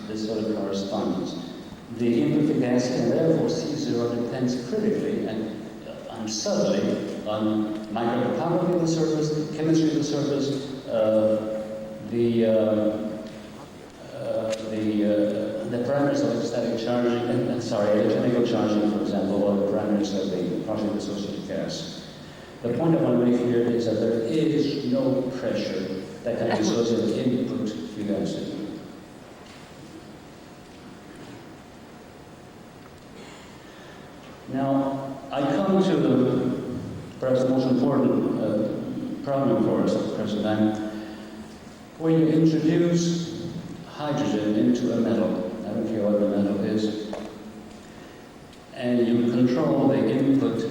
this sort of correspondence. The input to gas can therefore C0 depends critically and subtly on microtopography of the surface, chemistry of the surface, the parameters of static charging, electrochemical charging, for example, or the parameters of the partially dissociated gas. The point I want to make here is that there is no pressure that can be associated with input fugacity. Now, I come to the perhaps the most important problem for us at the present time. When you introduce hydrogen into a metal, I don't care what the metal is, and you control the input,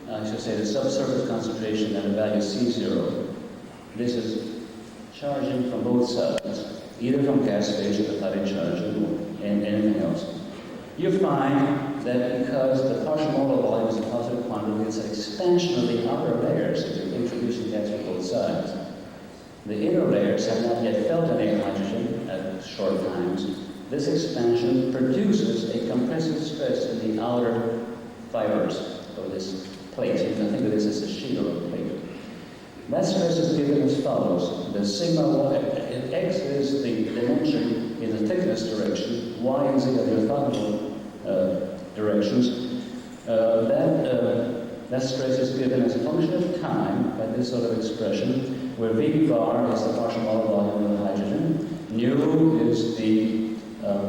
I should say the subsurface concentration at a value C0, this is charging from both sides, either from gas phase or cathodic charging and anything else. You find that because the partial molar volume is a positive quantity, it's an expansion of the outer layers if you're introducing gas from both sides. The inner layers have not yet felt any hydrogen at short times. This expansion produces a compressive stress in the outer fibers of this plate. You can think of this as a sheet or a plate. That stress is given as follows. The sigma x is the dimension in the thickness direction, y and z are the orthogonal directions. That stress is given as a function of time by this sort of expression, where V bar is the partial molar volume of the hydrogen, nu is the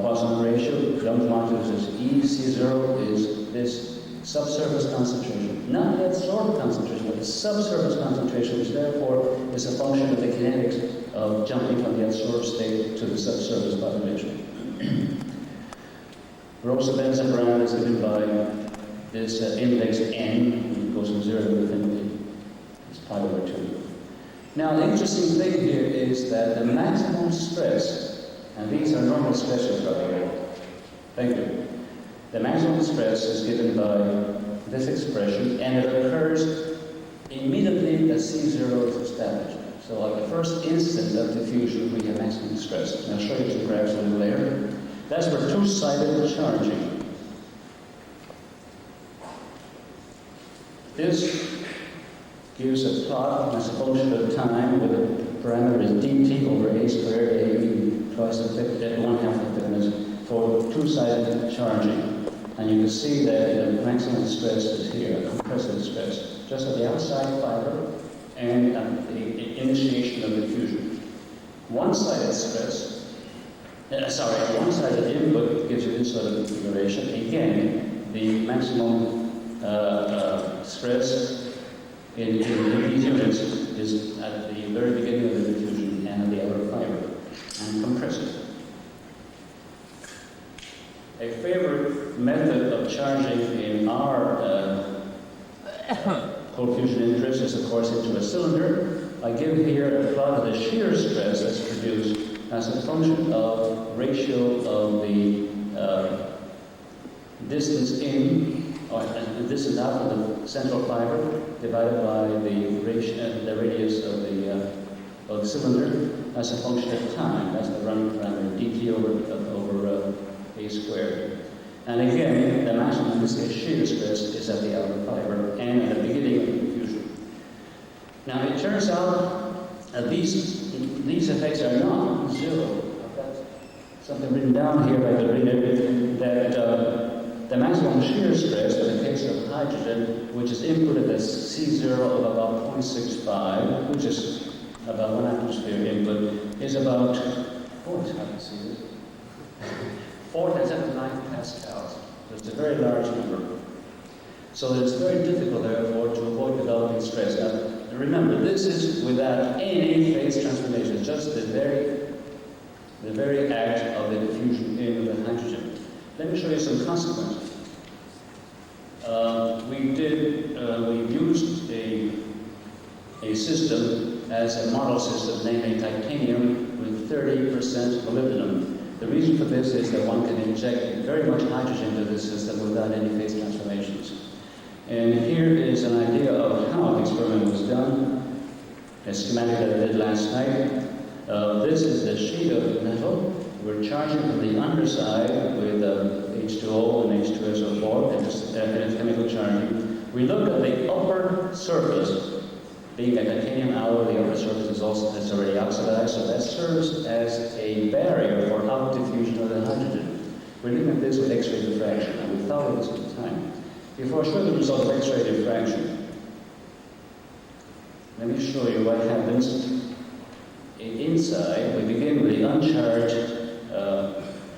Poisson ratio, Young's modulus is E, C0 is this subsurface concentration, not the adsorbed concentration, but the subsurface concentration, which therefore is a function of the kinetics of jumping from the adsorbed state to the subsurface population. Rosa benzen parameter is given by this index n, it goes from 0 to infinity. It's pi over 2. Now, the interesting thing here is that the maximum stress, and these are normal stresses, by the way. Thank you. The maximum stress is given by this expression, and it occurs immediately as C0 is established. So, at the first instant of diffusion, we have maximum stress. And I'll show you some graphs a little later. That's for two-sided charging. This gives a plot as a function of time with the parameter is dt over a squared, a twice the thickness, 1/2 the thickness, for two-sided charging. And you can see that the maximum stress is here, compressive stress, just at the outside fiber and at the initiation of diffusion. One-sided stress, one-sided input gives you this sort of configuration. Again, the maximum stress in these units is at the very beginning of the diffusion and at the outer fiber, and compressive. A favorite method of charging in our cold fusion interest is, of course, into a cylinder. I give here a plot of the shear stress that's produced as a function of ratio of the distance in, or the distance out of the central fiber divided by the radius of the cylinder as a function of time. That's the running parameter, dt over a squared. And again, the maximum, in this case, shear stress is at the outer fiber and at the beginning of the diffusion. Now, it turns out that these effects are not zero. I've got something written down here, I could read it, that the maximum shear stress in the case of hydrogen, which is inputted as C0 of about 0.65, which is about 1 atmosphere input, is about, it's hard to see this, 4 times 10 to the 9 pascals. So it's a very large number. So it's very difficult, therefore, to avoid developing stress. Now, remember, this is without any phase transformation, just the very act of the diffusion in the hydrogen. Let me show you some consequences. We used a system as a model system, namely titanium with 30% molybdenum. The reason for this is that one can inject very much hydrogen into this system without any phase transformations. And here is an idea of how the experiment was done, a schematic that I did last night. This is the sheet of metal We're charging from the underside with H2O and H2SO4, and just chemical charging. We look at the upper surface. Being a titanium alloy, the upper surface is already oxidized, so that serves as a barrier for out diffusion of the hydrogen. We're looking at this with X-ray diffraction, and we thought of this at the time. Before I show the result of X-ray diffraction, let me show you what happens inside. We begin with the uncharged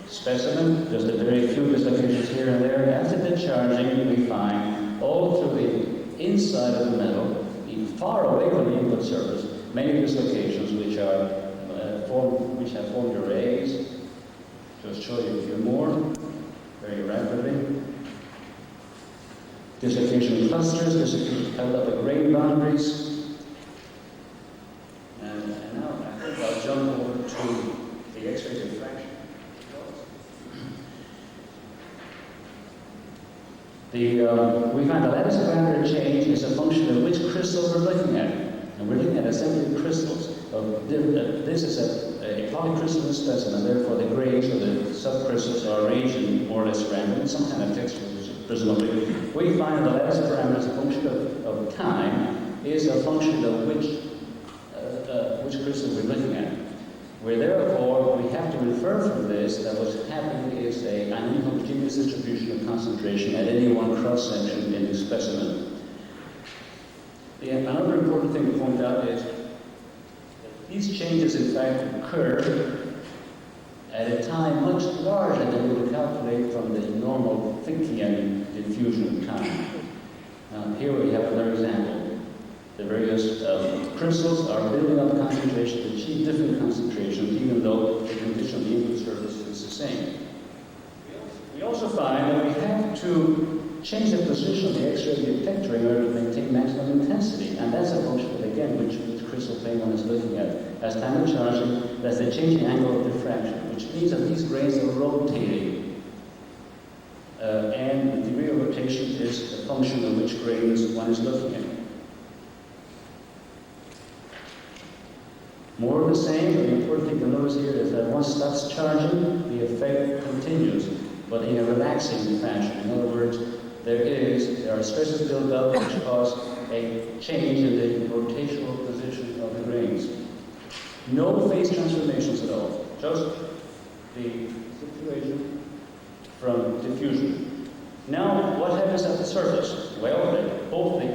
specimen. There's a very few dislocations here and there. After the charging, we find all through the inside of the metal, far away from the input surface, many dislocations which have formed arrays. Just show you a few more very rapidly. Dislocation clusters, dislocation held up at grain boundaries. And now I think I'll jump over to the X-ray diffraction. We find the lattice parameter change is a function of which crystal we're looking at. And we're looking at assembly crystals. This is a polycrystalline specimen, therefore the grains of the subcrystals are arranged in more or less random, some kind of texture, presumably. We find the lattice parameter as a function of time is a function of which crystal we're looking at. Where therefore we have to infer from this that what's happening is an inhomogeneous distribution of concentration at any one cross-section in the specimen. Another important thing to point out is that these changes in fact occur at a time much larger than we would calculate from the normal Fichtean diffusion time. Here we have another example. The various crystals are building up concentration to achieve different concentrations, even though the condition of the input surface is the same. We also find that we have to change the position of the X-ray detector in order to maintain maximum intensity, and that's a function of, again, which crystal plane one is looking at. As time of charging, that's the changing angle of diffraction, which means that these grains are rotating. And the degree of rotation is a function of which grains one is looking at. More of the same, but the important thing to notice here is that once it stops charging, the effect continues, but in a relaxing fashion. In other words, there are stresses built up which cause a change in the rotational position of the grains. No phase transformations at all, just the situation from diffusion. Now, what happens at the surface? Well, both the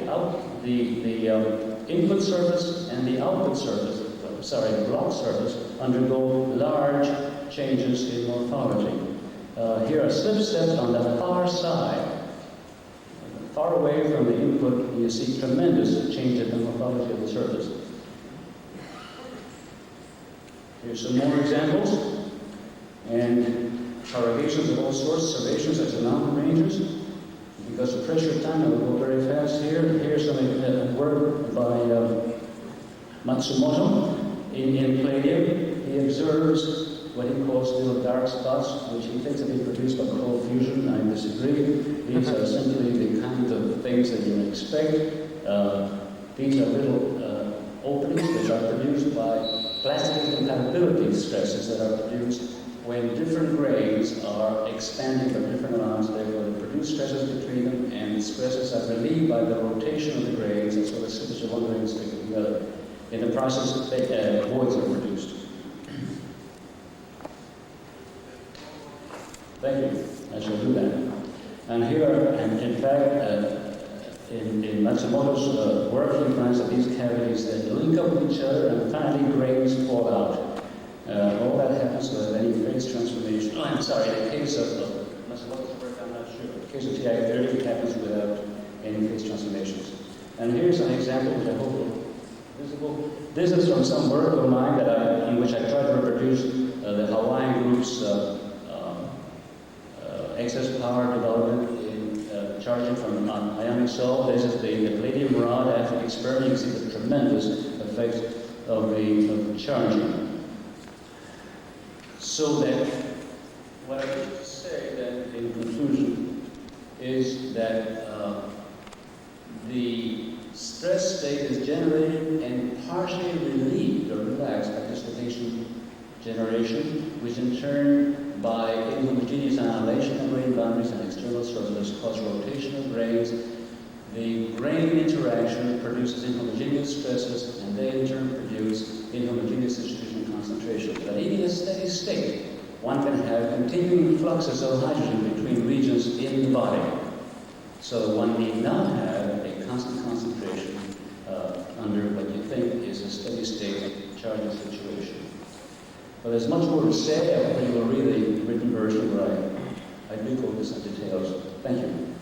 input surface and the output surface, the block surface, undergo large changes in morphology. Here are slip steps on the far side. Far away from the input, you see tremendous change in the morphology of the surface. Here's some more examples. And corrugations of all sorts, serrations such as mountain ranges. Because of pressure of time, I will go very fast here. Here's some work by Matsumoto. In palladium, he observes what he calls little dark spots, which he thinks have been produced by cold fusion. I disagree. These are simply the kinds of things that you expect. These are little openings which are produced by plastic incompatibility stresses that are produced when different grains are expanding for different amounts. Therefore, they produce stresses between them, and stresses are relieved by the rotation of the grains, and so the slippage of one grain stick to the other. In the process, voids are produced. Thank you. I shall do that. And here, in fact, in Matsumoto's work, he finds that these cavities that link up with each other and finally grains fall out. All that happens without any phase transformation. Oh, I'm sorry, in the case of Matsumoto's work, I'm not sure. In the case of TI-30, it happens without any phase transformations. And here's an example which I hope will visible. This is from some work of mine in which I tried to reproduce the Hawaiian group's excess power development in charging from ionic salt. This is the palladium rod. After the experiment, you see the tremendous effect of the charging. So that what I wish to say then in conclusion is that the stress state is generated and partially relieved or relaxed by dislocation generation, which in turn dilation of grain boundaries and external surface cause rotation of grains. The grain interaction produces inhomogeneous stresses, and they in turn produce inhomogeneous distribution concentration. But even in a steady state, one can have continuing fluxes of hydrogen between regions in the body. So one need not have a constant concentration under what you think is a steady state charging situation. But there's much more to say. I think you'll read the written version where I do focus on details. Thank you.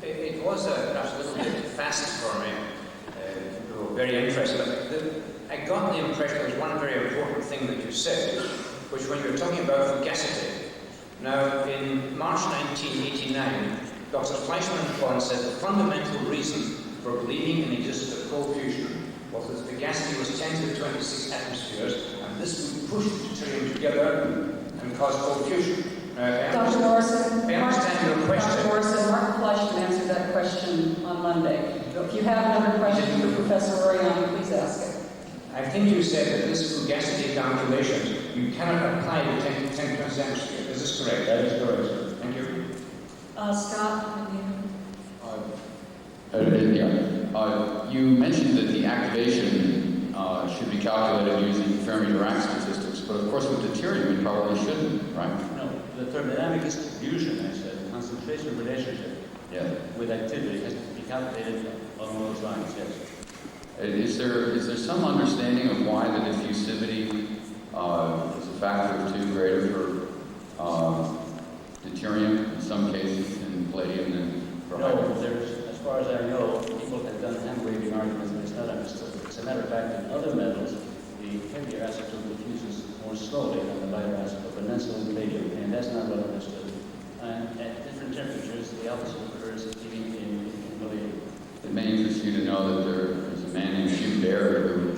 It was perhaps a little bit fast for me. Very interesting. I got the impression there was one very important thing that you said, which when you were talking about fugacity. Now, in March 1989, Dr. Fleischmann and Pond said the fundamental reason for believing in the existence of cold fusion was that fugacity was 10 to the 26 atmospheres, and this would push the deuterium together and cause cold fusion. Dr. Morrison, I understand your question. Dr. Morrison, Martin Fleischmann answered that question on Monday. If you have another question for Professor Orion, please ask it. I think you said that this fugacity calculation, you cannot apply to 10 to 10 atmosphere. Is this correct? That is correct, sir. Thank you. Scott? You mentioned that the activation should be calculated using Fermi-Dirac statistics, but of course with deuterium it probably shouldn't, right? No, the thermodynamic distribution, I said, concentration relationship with activity has to be calculated along those lines, yes. Is there some understanding of why the diffusivity is a factor of 2 greater for deuterium in some cases, in palladium than for hydrogen? No, as far as I know, people have done hand-waving arguments, but it's not understood. As a matter of fact, in other metals, the heavier isotope diffuses more slowly than the lighter isotope, but not so in palladium, and that's not well understood. And at different temperatures, the opposite occurs even in palladium. It may interest you to know that there is a man named Hugh Baird who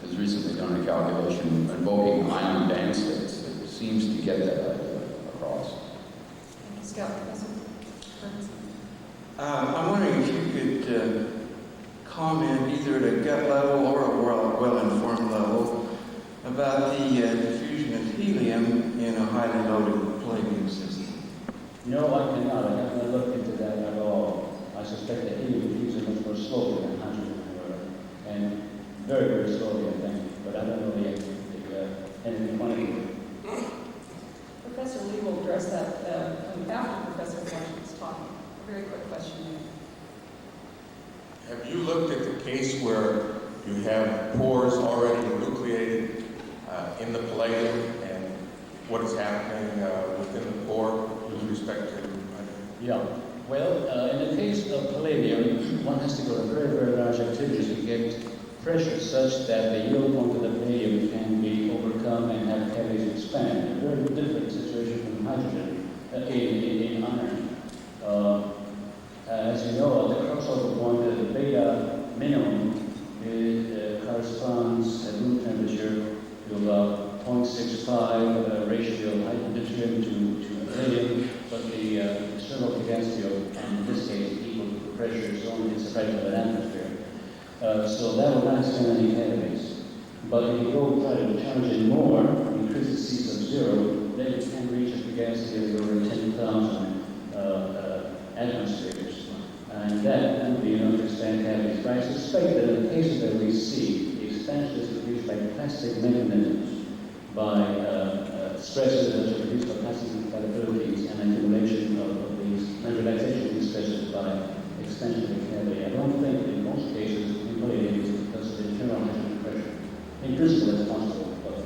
has recently done a calculation invoking ion band states that seems to get that idea across. Thank you, Scott. Professor? I'm wondering if you could comment either at a gut level or a well-informed level about the diffusion of helium in a highly loaded palladium system. No, I cannot. I have not looked into that at all. I suspect that helium diffuses much more slowly than hydrogen, however, and very, very slowly, I think. But I don't know anything quantitative. Professor Lee will address that after Professor Fleischmann's talking. A very quick question there. Have you looked at the case where you have pores already nucleated in the palladium and what is happening within the pore with respect to Yeah. Well, in the case of palladium, one has to go to very, very large activities to get pressure such that the yield point of the palladium can be overcome and have cavities expand. A very different situation from hydrogen in iron. As you know, the crossover point at the beta minimum corresponds at room temperature to about 0.65 ratio of deuterium to palladium, but the external potential, and in this case, equal to the pressure is only in separation of an atmosphere. So that will not extend any cavities. But if you go try to charge it more, increase the C sub 0, then it can reach a fugacity of over 10,000 atmospheres. And that would be enough to expand cavities. But I suspect that in the cases that we see, the expansion is produced by plastic mechanisms, by stresses that are produced by plastic compatibilities and accumulation of these, and relaxation of these stresses by expansion of the cavity. I don't think in most cases in palladium it's because of the internal hydrogen pressure. In principle, it's possible, but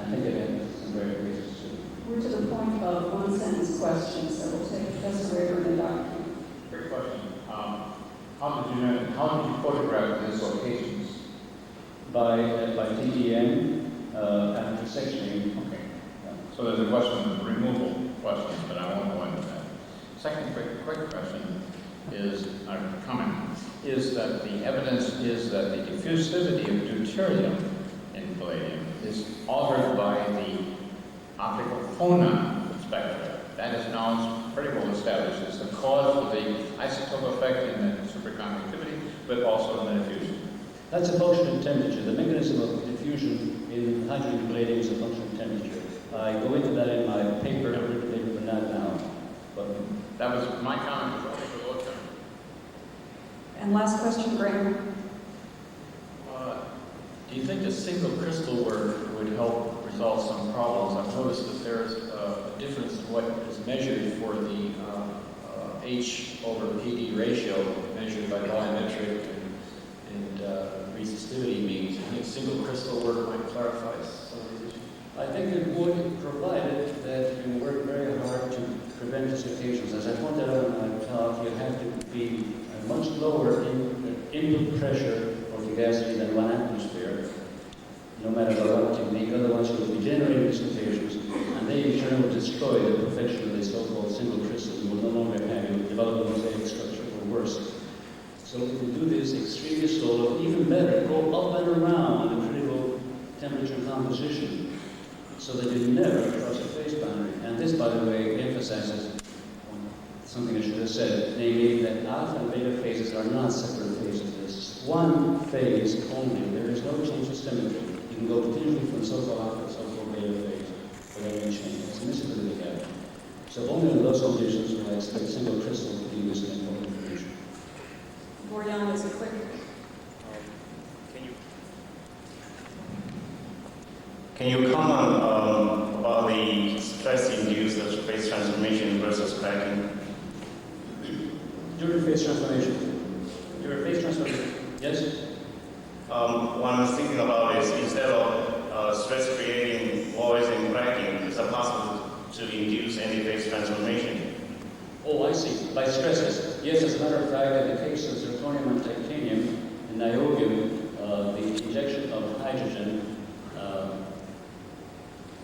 I think it has some very cases too. We're to the point of one-sentence questions, so we'll take Professor Raver and Dr. King. Great question. How did you photograph the dislocations? By TEM after sectioning. Okay. So there's a question, a removal question, but I won't go into that. Second quick question is, our comment, is that the evidence is that the diffusivity of deuterium in palladium is altered by the optical phonon spectra. That that is now pretty well established. It's the cause of the isotope effect in the superconductivity, but also in the diffusion. That's a function of temperature. The mechanism of diffusion in hydrogen palladium is a function of temperature. I go into that in my paper, written paper, but not now. But That was my comment. Was only for low term. And last question, Graham. Do you think a single crystal work would help resolve some problems? I've noticed that there's a difference in what is measured for the H over PD ratio measured by volumetric and resistivity means. I think single crystal work might clarify some of these issues. I think it would, provided that you work very hard to prevent dislocations. As I pointed out in my talk, you have to be much lower in input pressure for the gasity than 1 atmosphere, no matter what technique. Otherwise, you will be generating dislocations, and they in turn will destroy the perfection of the so-called single crystal. You will no longer have, you will develop a mosaic structure or worse. So if you do this extremely slow, even better, go up and around the critical temperature composition so that you never cross a phase boundary. And this, by the way, emphasizes something I should have said, namely that alpha and beta phases are not separate phases. There's one phase only. There is no change systemically. You can go continuously from so-called alpha to so-called beta phase without any change. It's a miscibility gap. So only in those conditions will I expect single crystal to be this important information. Borean is a quick. Can you comment about the stress-induced phase transformation versus cracking? During phase transformation. During phase transformation, yes? What I was thinking about is instead of stress-creating voids and cracking, is it possible to induce any phase transformation? Oh, I see. By stresses. Yes, as a matter of fact, in the case of zirconium and titanium and niobium, the injection of hydrogen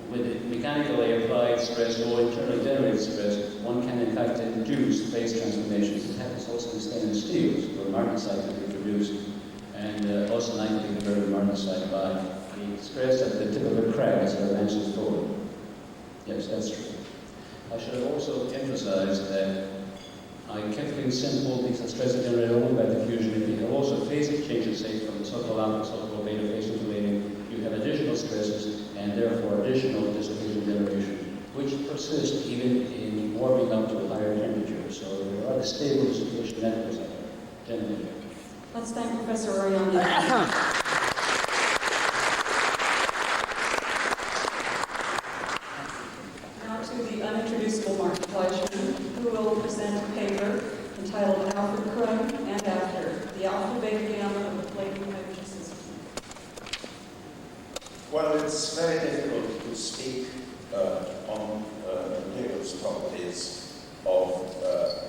with mechanically applied stress or internally generated stress, one can in fact induce phase transformations. It happens also in stainless steels, where martensite can be produced, and also can be converted to martensite by the stress at the tip of the crack as it advances forward. Yes, that's true. I should have also emphasized that I kept things simple because the stress is generated only by diffusion. If you have also phase changes, say from the so-called alpha to so-called beta phase insulating, you have additional stresses and therefore additional dissipation generation, which persists even in warming up to a higher temperature. So there are stable dissipation networks out there, generally. Let's thank Professor Orion. Now to the unintroducible Mark Fleischman, who will present a paper entitled Alpha Crud and After, the alpha-beta gamma of the plate hydrogen system. Well, it's very difficult to speak on materials properties of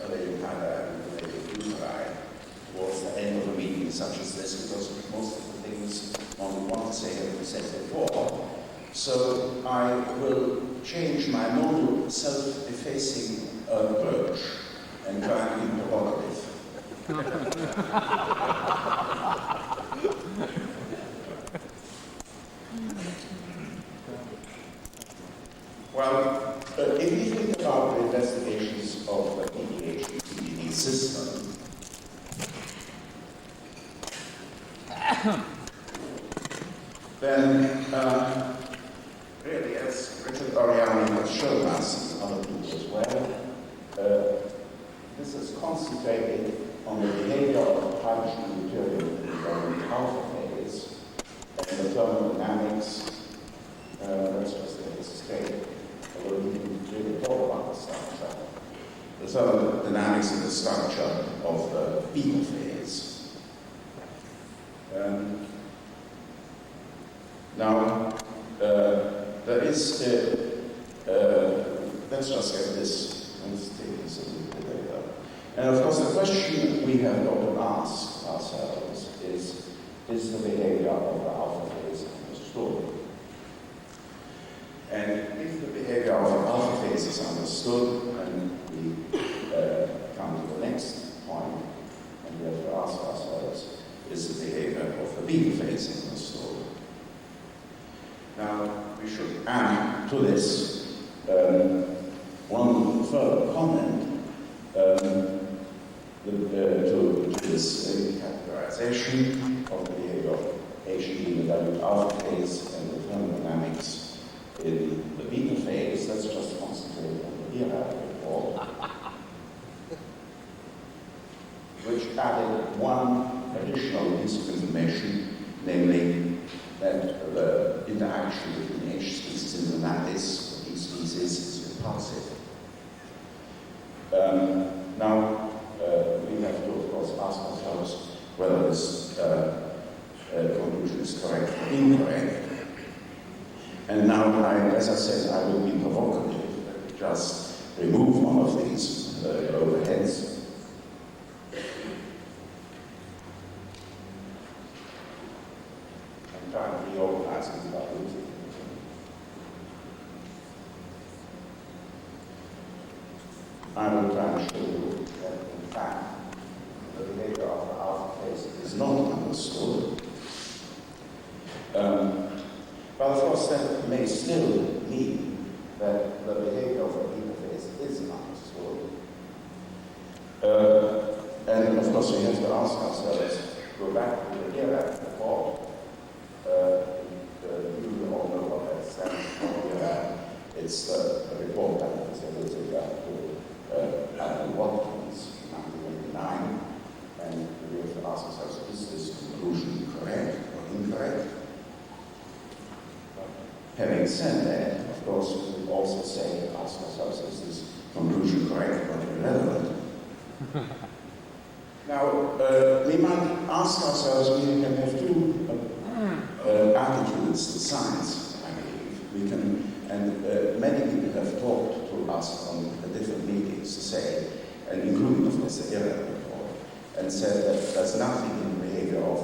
palladium hydride and palladium fluoride towards the end of a meeting such as this, because most of the things one would want to say have been said before. So I will change my normal self-effacing approach and try and be provocative. Well, if you think about the investigations of the PDH-PDD system, then really, as Richard Oriani has shown us, and other people as well, this is concentrated on the behavior of hydrogen material in the alpha phase and the thermodynamics. Let's just get this straight. Although we didn't really talk about the structure. The thermodynamics and the structure of the beta phase. Now, there is let's just get this. Let's take this a little bit later. And of course, the question we have got to ask ourselves is the behavior of the alpha phase understood? And if the behavior of the alpha phase is understood, then we come to the next point, and we have to ask ourselves, is the behavior of the beta phase understood? Now, we should add to this one further comment to this categorization of the behavior of HED in the dilute alpha phase and the thermodynamics in the beta phase. Let's just concentrate on the ERA report, which added one additional piece of information, namely that the interaction between H species and the lattice of these species is repulsive. Now, we have to, of course, ask ourselves whether this conclusion is correct or incorrect. And now, as I said, I will be provocative, just remove one of these overheads. And try to reorganize it without losing it. I will try and show you that, in fact, the behavior of the alpha phase is not understood. But of course, that may still mean that the behavior of the beta phase is understood. And of course, we have to ask ourselves, go back to the ERA report. You all know what that stands for. It's the report that was edited at Watkins in 1989. And we have to ask ourselves, is this conclusion correct or incorrect? Having said that, of course, we also ask ourselves, is this conclusion correct or irrelevant? Now, we might ask ourselves, we can have two attitudes to science, I believe. We can, and many people have talked to us on the different meetings to say, and including, of course, the ERA report, and said that there's nothing in the behavior of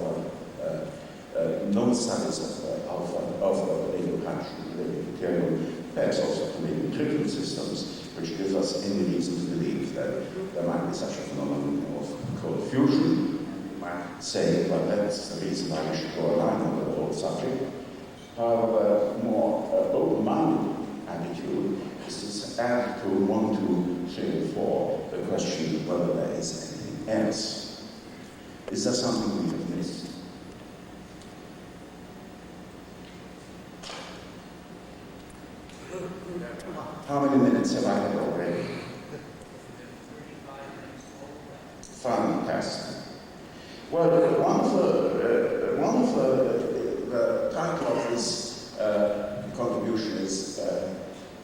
known studies of radiohydrogen material, perhaps also from trickle systems, which gives us any reason to believe that there might be such a phenomenon of cold fusion. You might say, well, that's the reason why we should draw a line on the whole subject. However, more open-minded attitude is to add to 1, 2, 3, and 4 the question whether there is anything else. Is there something we have missed? How many minutes have I had already? Fantastic. Well, one of the title of this contribution is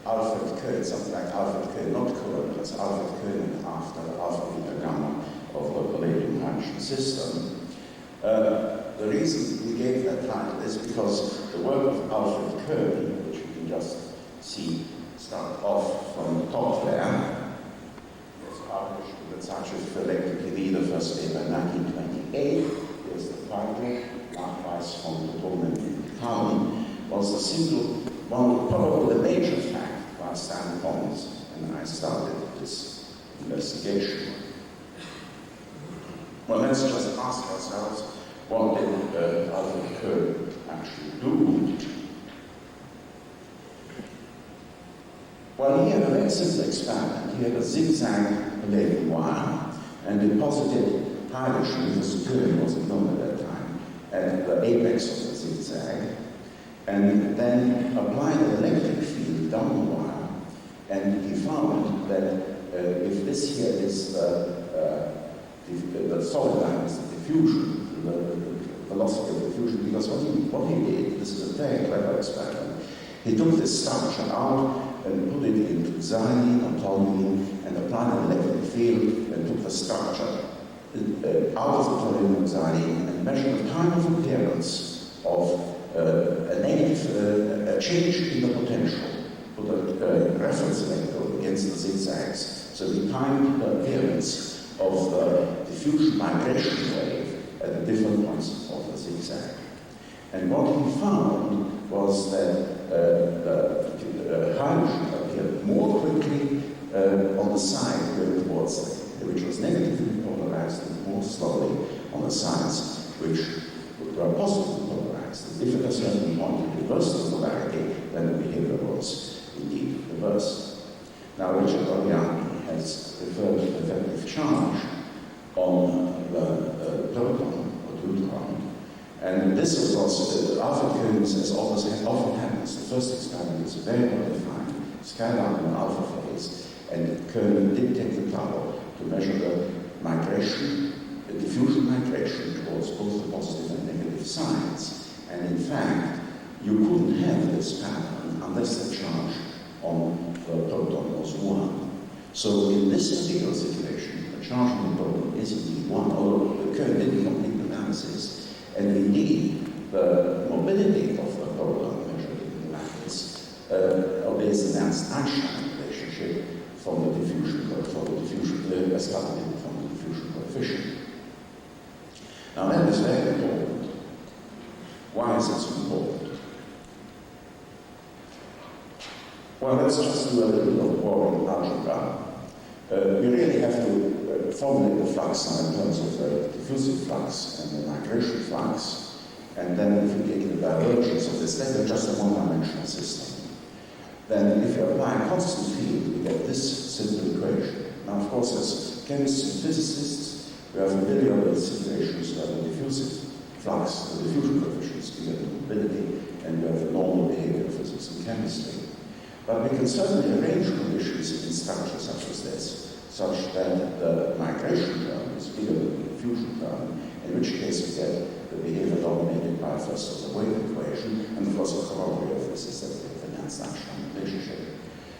Alfred Köhn, something like Alfred Köhn, not Cohen, but it's Alfred Köhn after Alpha Beta Gamma of the palladium hydrogen system. The reason we gave that title is because the work of Alfred Köhn, which you can just see start off from the top there, was published in the Zeitschrift für Elektrochemie, the first paper in 1928. Here's the title, Nachweis von Protonen in Methan, was the single, one, probably the major fact by Stan Pons, and I started this investigation. Well, let's just ask ourselves, what did Alfred Köhn actually do? Well, he had a very simple experiment. He had a zigzag palladium wire and deposited hydrogen, because Köhn wasn't known at that time, at the apex of the zigzag, and then applied an electric field down the wire, and he found that if this here is the solid line is the diffusion, the velocity of diffusion, because what he did, this is a very clever experiment, he took this structure out and put it into xylene or toluene and applied an electric field and took the structure out of the toluene and xylene and measured the time of appearance of a change in the potential, put a reference electrode against the zigzags, so he timed the appearance of the diffusion migration wave at the different points of the zigzag. And what he found was that the hydrogen appeared more quickly on the side going towards which was negatively polarized, and more slowly on the sides which were positively polarized. And if at a certain point you reversed the polarity, then the behavior was indeed reversed. Now, Richard Oriani has referred to the effective charge on the proton or deuteron, and this was also, Alfred Köhns, as often happens, the first experiment is very well defined, skyline in alpha phase, and Köhn did take the trouble to measure the migration, the diffusion migration towards both the positive and negative sides. And in fact, you couldn't have this pattern unless the charge on the proton was 1. So in this particular situation, the charge on the proton is indeed 1, although Köhn didn't complete the analysis. And indeed, the mobility of the proton measured in the lattice obeys the Nernst-Einstein relationship from the diffusion, as calculated from the diffusion coefficient. Now that is very important. Why is it so important? Well, let's just do a little bit of boring algebra. We really have to formulate the flux now in terms of the diffusive flux and the migration flux, and then if we take the divergence of this, then just a one-dimensional system. Then if you apply a constant field, we get this simple equation. Now, of course, as chemists and physicists, we have a billion of situations where the diffusive flux, the diffusion coefficients give the mobility, and we have the normal behavior of physics and chemistry. But we can certainly arrange conditions in structures such as this, such that the migration term is bigger than the diffusion term, in which case we get the behavior dominated by first of the wave equation, and of course the corollary of this is that we have the Nernst-Einstein relationship.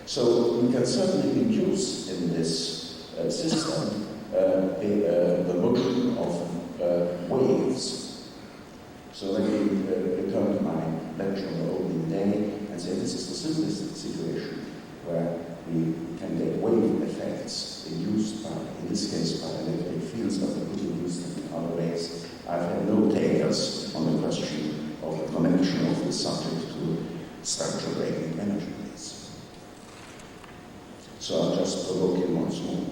So we can certainly induce in this system the motion of waves. So let me return to my lecture on the opening day and say this is the simplest situation where we can get wave effects induced by, in this case, by electric fields, but we could induce them in other ways. I've had no takers on the question of the connection of this subject to structure breaking energy needs. So I'll just provoke you once more.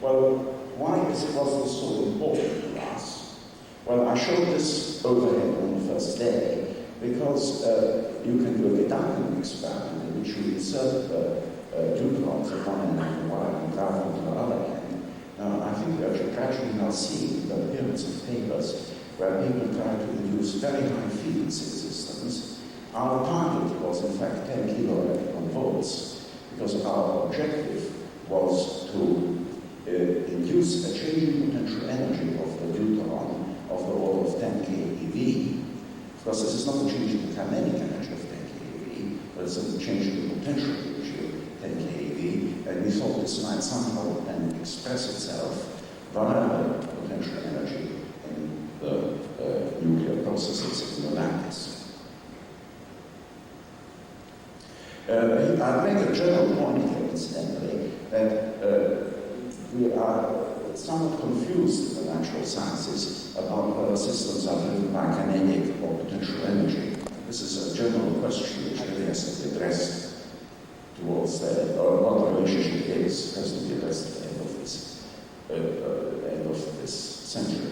Well, why is it was this so important to us? Well, I showed this overhead on the first day because you can do a Gedanken experiment in which you insert deuterons at one end of the wire and drive them to the other end. Now, I think we are gradually now seeing the appearance of papers where people try to induce very high fields in systems. Our target was, in fact, 10 kiloelectron volts, because our objective was to induce a changing potential energy of the deuteron of the order of 10 keV. Of course, this is not a change in the kinetic energy of 10 keV, but it's a change in the potential energy of 10 keV, and we thought this might somehow then express itself via the potential energy in the nuclear processes in the lattice. I'll make a general point here, incidentally, that we are somewhat confused in the natural sciences about whether systems are driven by kinetic or potential energy. This is a general question which really has to be addressed towards or what the relationship is, has to be addressed at the end of this century.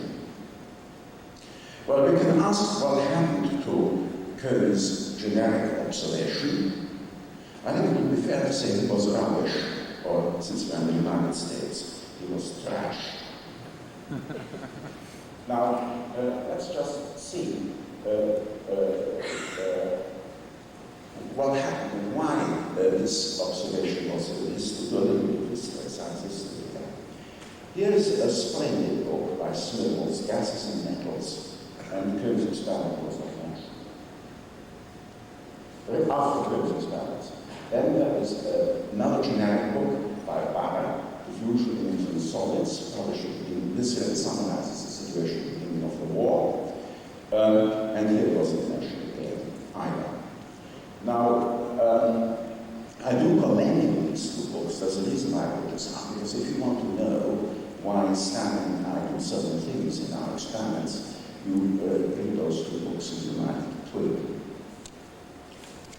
Well, we can ask what happened to Köhn's generic observation. I think it would be fair to say it was rubbish, or since we're in the United States, it was trash. Now, let's just see what happened and why this observation was to do a little bit of history, science history. Here is a splendid book by Smills, Gases and Metals, and Köhn's experiment was not mentioned. Very after Köhn's experiments. Then there is another generic book by Barra, Diffusion into Solids, published in this really summarizes the situation at the beginning of the war. And here it wasn't mentioned again either. Now, I do commend you these two books. There's a reason why I put this up, because if you want to know why Stanley and I do certain things in our experiments, you read those two books and you might twig.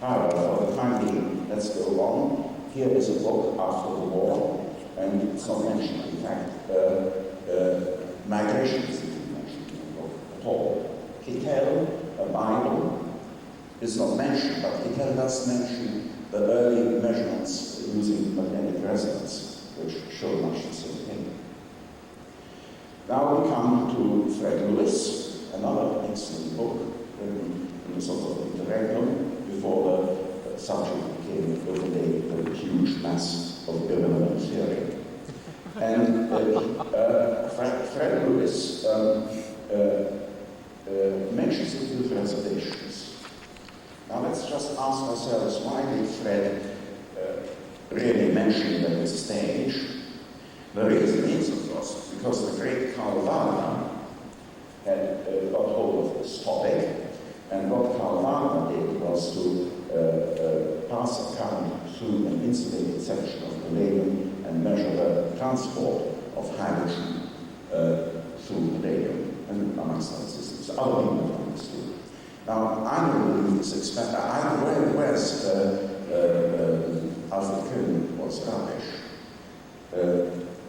However, for the time being, let's go on. Here is a book after the war, and it's not mentioned. In fact, migration isn't mentioned in the book at all. Kittel, a Bible, is not mentioned, but Kittel does mention the early measurements using magnetic resonance, which show much the same thing. Now we come to Fred Lewis, another excellent book written in a sort of interregnum before the subject became overlaid with a huge mass of irrelevant theory. And Fred Lewis mentions it with reservations. Now let's just ask ourselves, why did Fred really mention it at this stage? The reason is, of course, because the great Carl Wagner had got hold of this topic, and what Carl Wagner did was to pass a current through an insulated section of palladium and measure the transport of hydrogen through palladium, and amongst other systems. Other people have understood. Now, I don't believe this experiment. Whereas Alfred König was rubbish,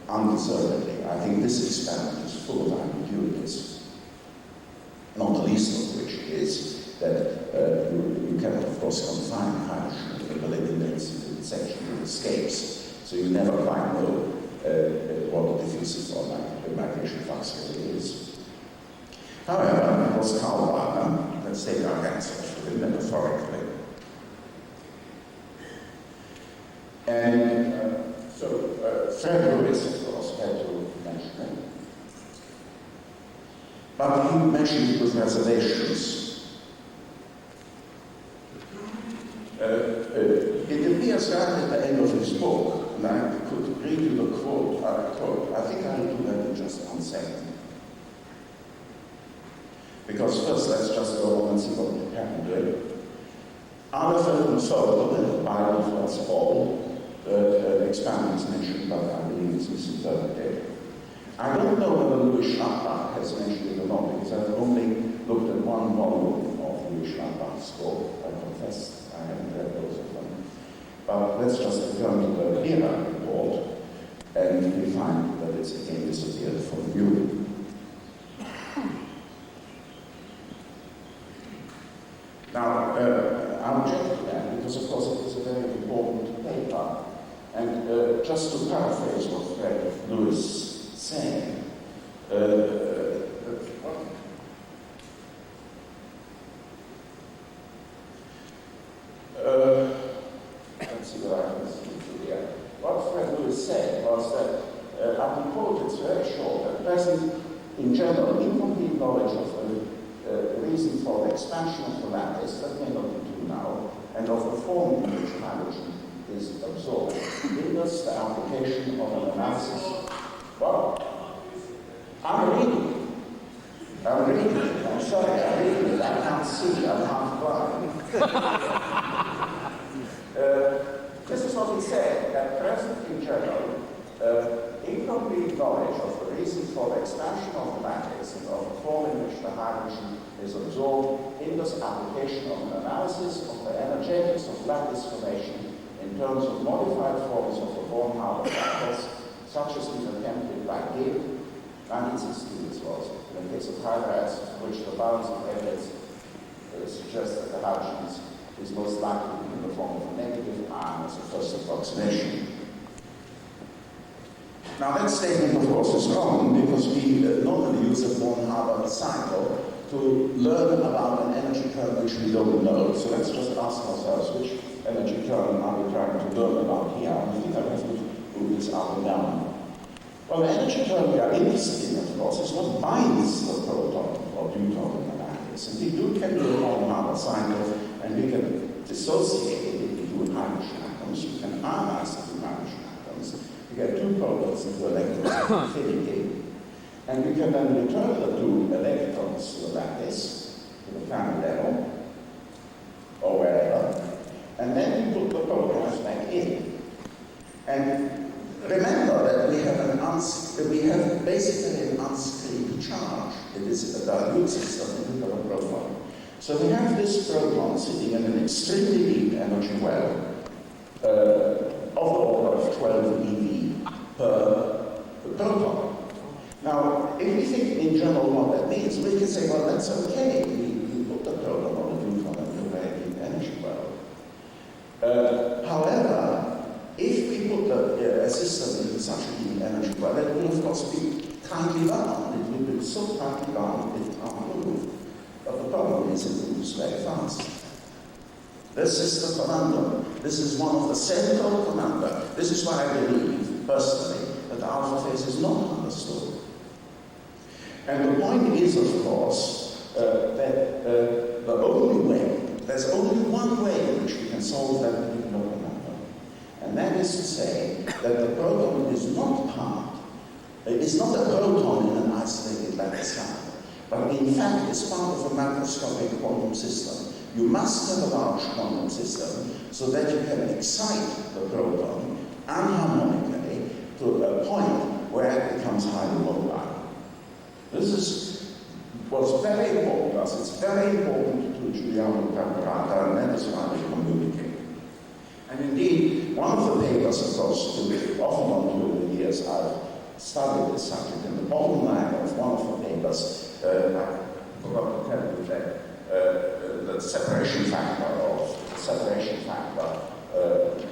undeservedly. I think this experiment is full of ambiguities, not the least of which is that you can, of course, confine hydrogen to the palladium section of escapes, so you never quite know what the diffusive or magnetization flux really is. However, it was Carl Wagner, let's take our hands off him metaphorically. And Fred Lewis, of course, had to mention it. But he mentioned it with reservations. It appears right at the end of his book, and I could read you the quote. I think I'll do that in just 1 second. Because first, let's just go on and see what happened to it. Arthur and Soul, in the Bible for us all, the experiment is mentioned, but I believe it's misinterpreted. I don't know whether Louis Schlappach has mentioned it or not, because I've only looked at one volume of Louis Schlappach's book. I confess I haven't read those of them. But let's just return to the Lehrer report, and we find that it's again disappeared from view. Now, I object to that because, of course, it is a very important paper. And just to paraphrase what Fred Lewis saying, let's see what I can see here. What Fred Lewis said was that, I can quote, it's very short, at present, in general, incomplete knowledge of the reason for the expansion of the lattice, that may not be true now, and of the form in which hydrogen is absorbed. Hinders the application of an analysis. Well, I'm reading it. I'm sorry, I'm reading it. I can't see, I'm half blind. This is what he said, at present in general, incomplete knowledge of the reason for the expansion of the lattice and of the form in which the hydrogen is absorbed hinders application of an analysis of the energetics of lattice formation in terms of modified forms of the Born-Haber lattice, such as these attempted by Gill, 1916 this was, in the case of hydrides, for which the balance of evidence suggests that the hydrogen is most likely to be in the form of a negative ion as a first approximation. Now that statement, of course, is wrong because we normally use a Born-Haber cycle to learn about an energy term which we don't know. So let's just ask ourselves, which energy term are we trying to learn about here? I think I have to move this up and down. Well, the energy term we are interested in, of course, is what binds the proton or deuteron in the lattice. And we can do a Born-Haber cycle, and we can dissociate it into two hydrogen atoms. You can ionize the two hydrogen atoms. We get two protons and two electrons of infinity. And we can then return the two electrons to the lattice, to the family level, or wherever, and then we put the protons back in. And remember that we have basically an unscreened charge. It is a dilute system with a proton. So we have this proton sitting in an extremely deep energy well of the order of 12 eV per proton. Now, if we think in general what that means, we can say, well, that's okay. We put the proton on a neutron and a very deep energy well. However, if we put a system in such a heating energy well, it will of course be tightly bound. It will be so tightly bound it can't move. But the problem is it moves very fast. This is the conundrum. This is one of the central conundrum. This is why I believe, personally, that the alpha phase is not understood. And the point is, of course, that the only way, there's only one way in which we can solve that particular conundrum. And that is to say that the proton is not it's not a proton in an isolated lattice time, but in fact it's part of a macroscopic quantum system. You must have a large quantum system so that you can excite the proton anharmonically to a point where it becomes highly mobile. This was very important to us. It's very important to Giuliano Camperata, and that is why we communicate. And indeed, one of the papers, of course, often on the years I've studied this subject, and the bottom line of one of the papers, I forgot to tell you that the separation factor,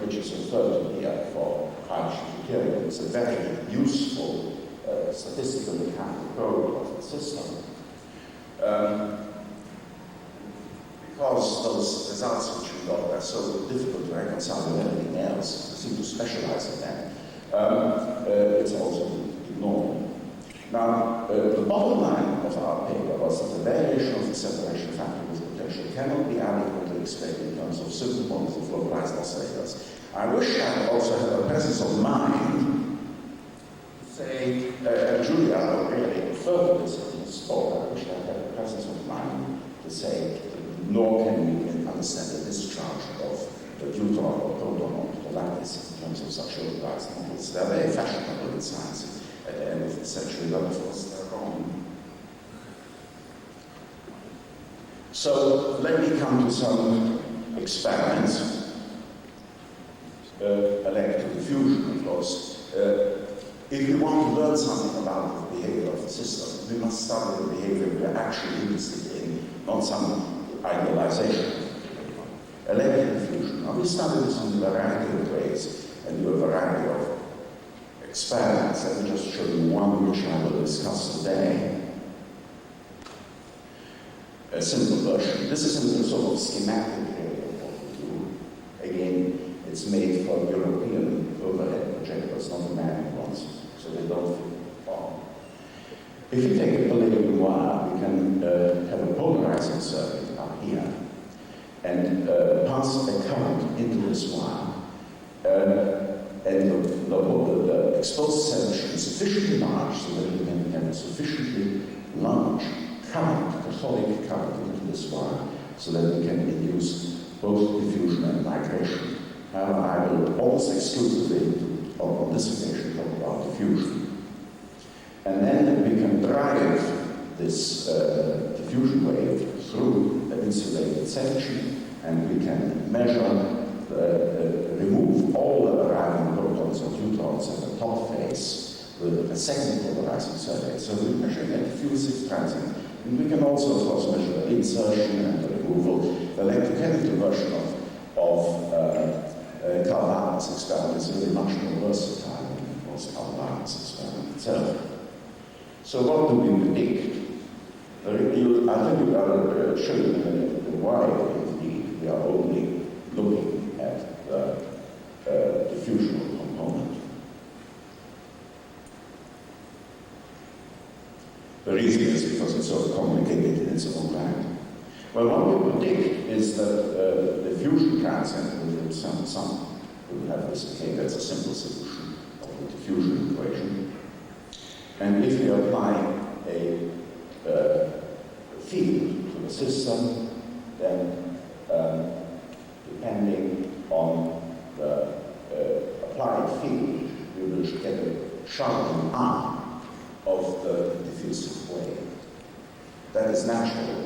which is referred to here for hydrogen deuterium, is a very useful statistical mechanical probe of the system. Because those results which we got are so difficult to reconcile with everything else, we seem to specialize in that, it's also ignored. Now, the bottom line of our paper was that the variation of the separation factor with potential cannot be adequately explained in terms of simple quantities of localized oscillators. I wish I also had the presence of mind to say, and Julia really referred to this in his talk, I wish I had the presence of mind to say, nor can we understand the discharge of the neutron or proton onto the lattice in terms of such localized models. They're very fashionable in science at the end of the century, but of course they're wrong. So let me come to some experiments. Electrodiffusion, of course. If we want to learn something about the behavior of the system, we must study the behavior we're actually interested in, not some idealization. Electrodiffusion. Now we study this in a variety of ways and do a variety of experiments. Let me just show you one which I will discuss today. A simple version. This is a sort of schematic area of what we do. Again, it's made for European overhead projectors, not American ones, so they don't fit on. If you take a palladium wire, we can have a polarizing circuit up here and pass a current into this wire. And the exposed cell should be sufficiently large so that we can have a sufficiently large current, cathodic current into this wire, so that we can induce both diffusion and migration. However, I will almost exclusively, on this occasion, talk about diffusion. And then we can drive this diffusion wave through the insulated section, and we can measure remove all the arriving protons and neutrons at the top face with a second polarizing survey. So we measure the diffusive transient. And we can also, of course, measure the insertion and the removal. The electrochemical version of Carl Barnes' experiment is really much more versatile than, of course, Carl Barnes' experiment itself. So what do we predict? I think I'll show you why, indeed, we are only looking at the diffusional component. The reason is because it's so complicated in its own right. Well, what we predict is that the diffusion transient will have this decay. That's a simple solution of the diffusion equation. And if we apply a field to the system, then depending on the applied field, we will get a sharpening arm of the diffusive wave. That is natural.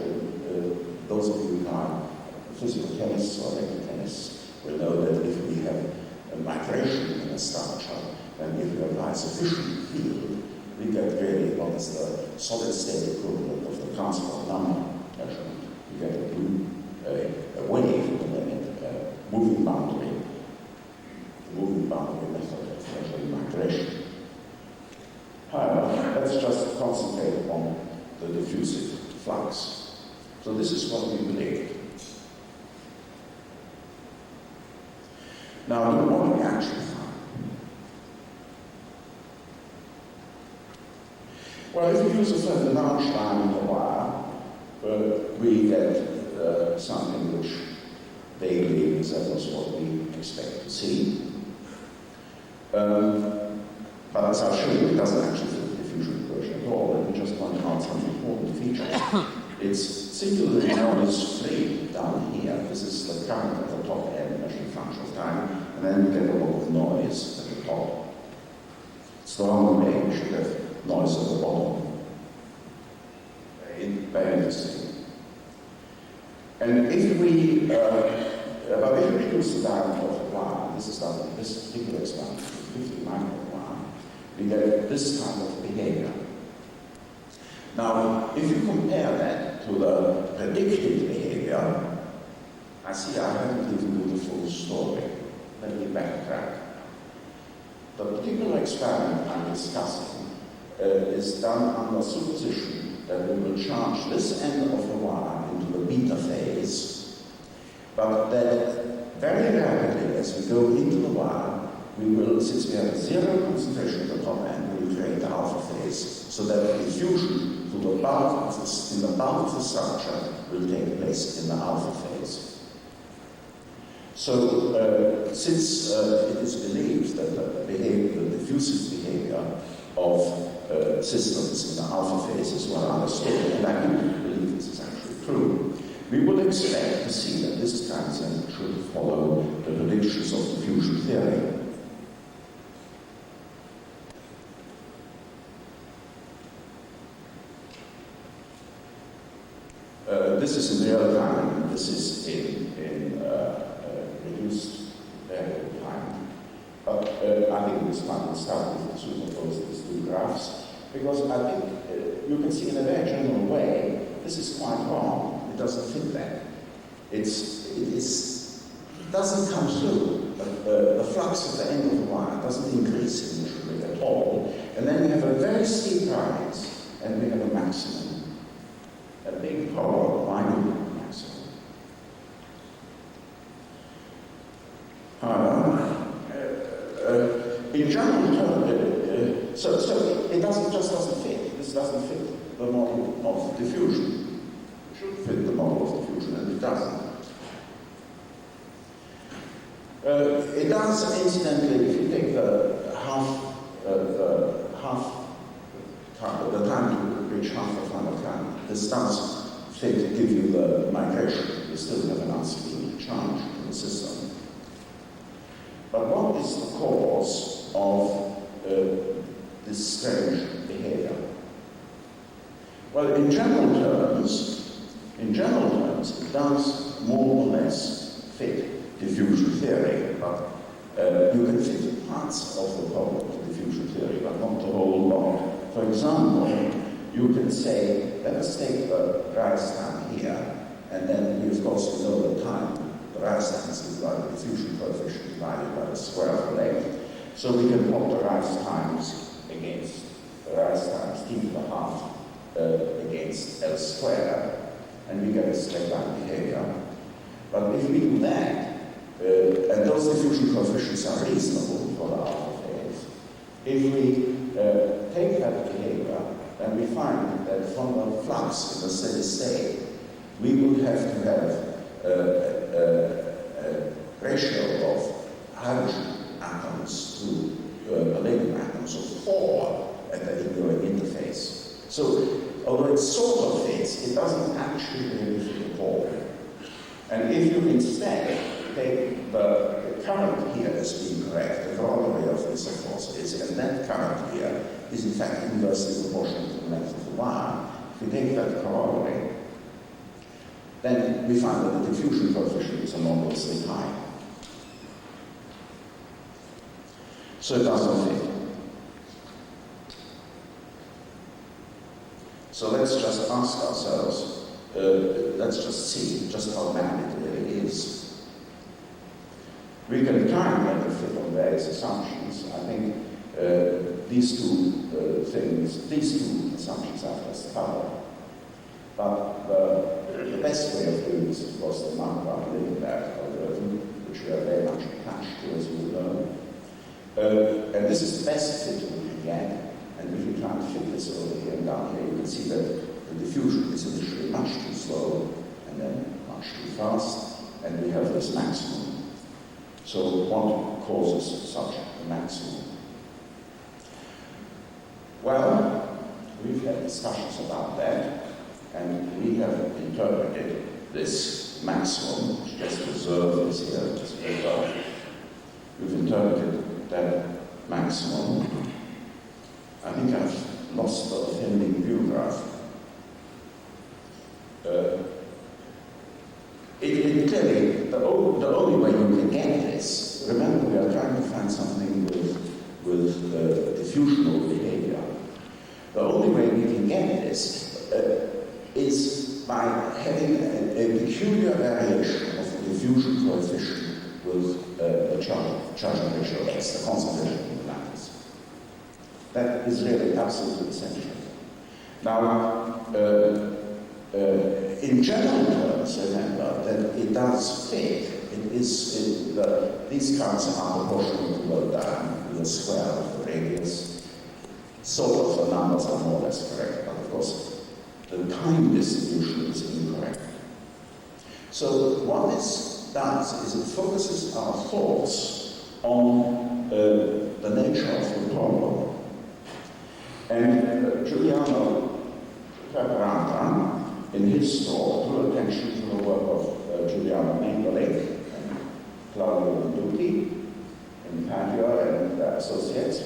Those of you who are physical chemists or electrochemists will know that if we have a migration in a structure, then if we apply sufficient field, we get really what is the solid state equivalent of the transport number measurement. We get a wave when it moving boundary, the moving boundary method of measuring migration. However, let's just concentrate on the diffusive flux. So this is what we believe. Now, what do we actually find? Well, if we use a certain large diameter wire, we get something which vaguely resembles what we expect to see. But as I'll show you, it doesn't actually fit the diffusion equation at all. Let me just point out some important features. It's singularly known as free down here. This is the current at the top end, measuring function of time, and then you get a lot of noise at the top. It's the wrong way. You should have noise at the bottom. Very interesting. And if we reduce the diameter of the wire, this is done in this particular experiment, 50 micron wire, we get this kind of behavior. Now, if you compare that to the predicted behavior, I see I haven't given you the full story. Let me backtrack. The particular experiment I'm discussing is done under supposition that we will charge this end of the wire into the beta phase, but that very rapidly, as we go into the wire, we will, since we have a zero concentration at the top end, we will create the alpha phase, so that the diffusion to the bulk of this, in the bulk of the structure will take place in the alpha phase. So, since it is believed that the diffusive behavior of systems in the alpha phase is well understood, and I do believe this is actually true, we would expect to see that this transient should follow the predictions of diffusion theory. This is in real time, and this is in reduced variable time. But I think it's fun to start with superpose these two graphs, because I think you can see in a very general way, this is quite wrong. It doesn't fit that. It doesn't come through. The flux at the end of the wire doesn't increase initially at all. And then we have a very steep rise, and we have a maximum. A big power winding maximum. In general terms, so it doesn't fit. This doesn't fit the model of diffusion. It should fit the model of diffusion, and it doesn't. It does, incidentally, if you take the time to reach half the final time, this does give you the migration. You still have an uncertain charge in the system. But what is the cause of this strange behavior? Well, in general terms, it does more or less fit diffusion theory, but you can fit parts of the problem of diffusion theory, but not the whole lot. For example, you can say, let us take the rise time here, and then we of course know the time. The rise time is divided by the diffusion coefficient divided by the square of the length. So we can plot the rise times against the rise times t to the half against L squared, and we get a straight line behavior. But if we do that, and those diffusion coefficients are reasonable for the alpha phase, if we take that behavior, then we find that from the flux in the steady state, we would have to have a ratio of hydrogen atoms to palladium atoms of 4 at the ingoing interface. So, although it sort of fits, it doesn't actually really fit at all. And if you instead take the current here as being correct, the corollary of this, of course, is, and that current here is in fact inversely proportional to the length of the wire. If we take that corollary, then we find that the diffusion coefficient is enormously high. So it doesn't fit. So let's just ask ourselves, let's just see just how bad it really is. We can kind of fit on various assumptions. I think these two assumptions I've just covered. But the best way of doing this, of course, the Markov-Lindbergh algorithm, which we are very much attached to, as you know. And this is the best fit we can get. And if you try to fit this over here and down here, you can see that the diffusion is initially much too slow and then much too fast, and we have this maximum. So what causes such a maximum? Well, we've had discussions about that, and we have interpreted this maximum, which just observed this here, just very well. We've interpreted that maximum. I think I've lost the offending view graph. Clearly, the only way you can get this, remember we are trying to find something with diffusional behavior. The only way we can get this is by having a peculiar variation of the diffusion coefficient with the charge ratio x, the concentration in the lattice. That is really absolutely essential. Now, in general terms, remember that it does fit. These currents are proportional to the square of the radius. Sort of the numbers are more or less correct, but of course the time distribution is incorrect. So what this does is it focuses our thoughts on the nature of the problem. And Giuliano Caparanta, in his talk, drew attention to the work of Giuliano Mengele and Claudio Venduti in Padua and Associates.